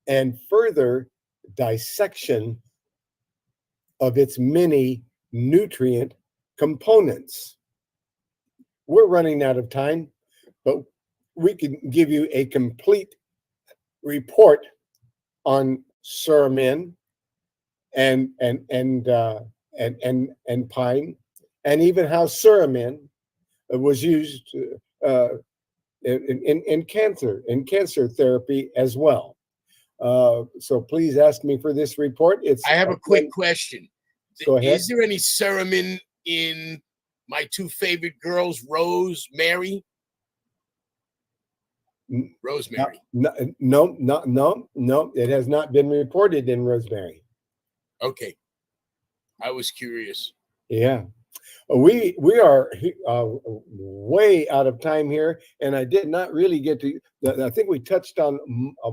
and further dissection of its many nutrient components. We're running out of time, but we can give you a complete report on suramin and pine, and even how suramin was used in cancer therapy as well. So please ask me for this report. I have a quick question. Go ahead. Is there any suramin in my two favorite girls, Rose, Mary? Rosemary. No. It has not been reported in rosemary. Okay. I was curious. Yeah. We are way out of time here, and I did not really get to. I think we touched on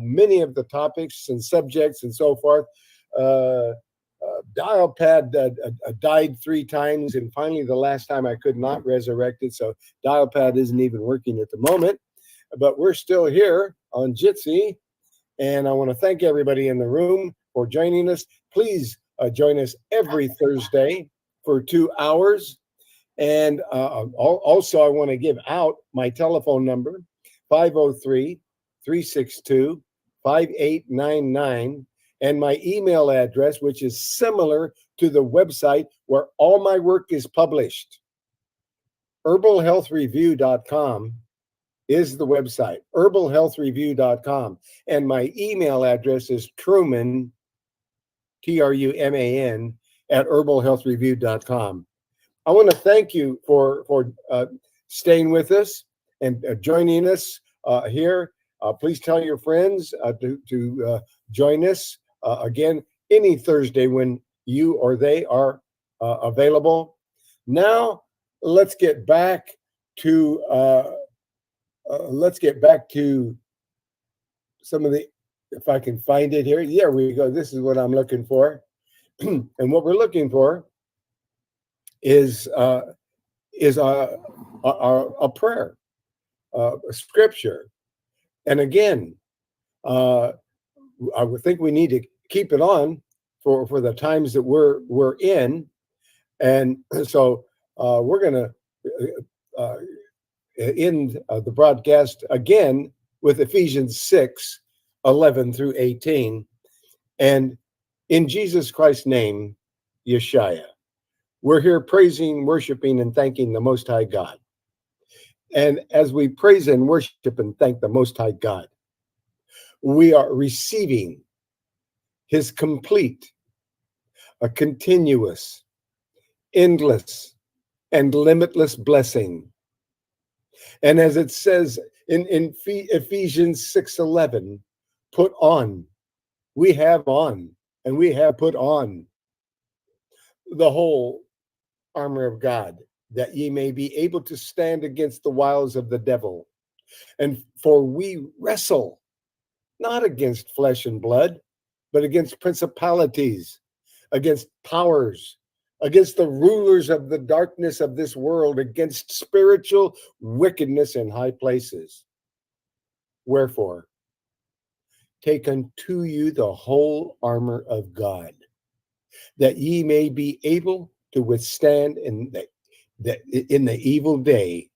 many of the topics and subjects and so forth. Dial pad died 3 times, and finally the last time I could not resurrect it, so dial pad isn't even working at the moment. But we're still here on Jitsi, and I want to thank everybody in the room for joining us. Please join us every Thursday for 2 hours. And also, I want to give out my telephone number, 503-362-5899, and my email address, which is similar to the website where all my work is published. herbalhealthreview.com is the website, herbalhealthreview.com. And my email address is Truman, Truman, at herbalhealthreview.com. I want to thank you for staying with us and joining us here. Please tell your friends to join us again any Thursday when you or they are available. Now, let's get back to some of the, if I can find it here. There we go. This is what I'm looking for. And what we're looking for is a prayer, a scripture. And again, I would think we need to keep it on for the times that we're in. And so we're going to end the broadcast again with Ephesians 6:11-18. And in Jesus Christ's name, Yeshua. We're here praising, worshiping, and thanking the Most High God. And as we praise and worship and thank the Most High God, we are receiving His complete, a continuous, endless, and limitless blessing. And as it says in Ephesians 6:11, put on. We have on, and we have put on the whole armor of God, that ye may be able to stand against the wiles of the devil. And for we wrestle not against flesh and blood, but against principalities, against powers, against the rulers of the darkness of this world, against spiritual wickedness in high places. Wherefore, take unto you the whole armor of God, that ye may be able to withstand in the evil day,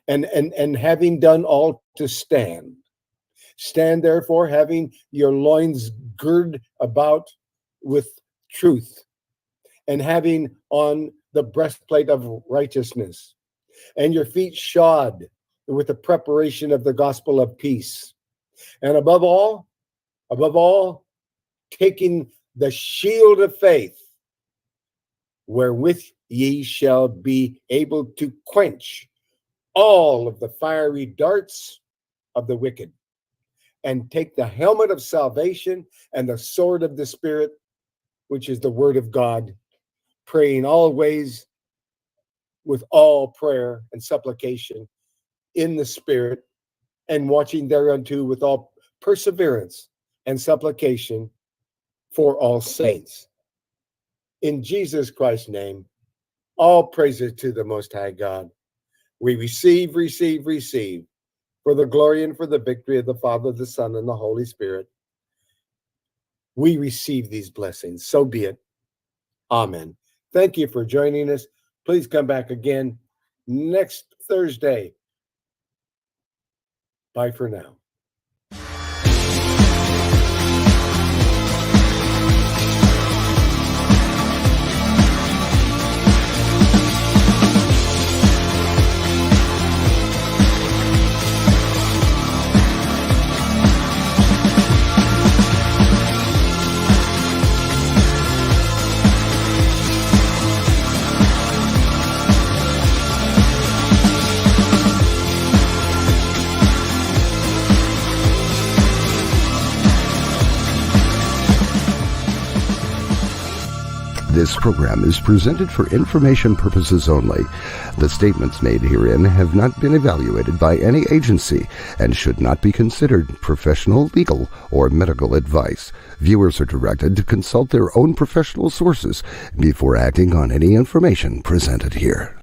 and having done all to stand. Stand therefore, having your loins girded about with truth, and having on the breastplate of righteousness, and your feet shod with the preparation of the gospel of peace. And above all, taking the shield of faith, wherewith ye shall be able to quench all of the fiery darts of the wicked, and take the helmet of salvation and the sword of the Spirit, which is the word of God, praying always with all prayer and supplication in the Spirit, and watching thereunto with all perseverance and supplication for all saints. In Jesus Christ's name, all praises to the Most High God. We receive for the glory and for the victory of the Father, the Son, and the Holy Spirit. We receive these blessings. So be it. Amen. Thank you for joining us. Please come back again next Thursday. Bye for now. This program is presented for information purposes only. The statements made herein have not been evaluated by any agency and should not be considered professional, legal, or medical advice. Viewers are directed to consult their own professional sources before acting on any information presented here.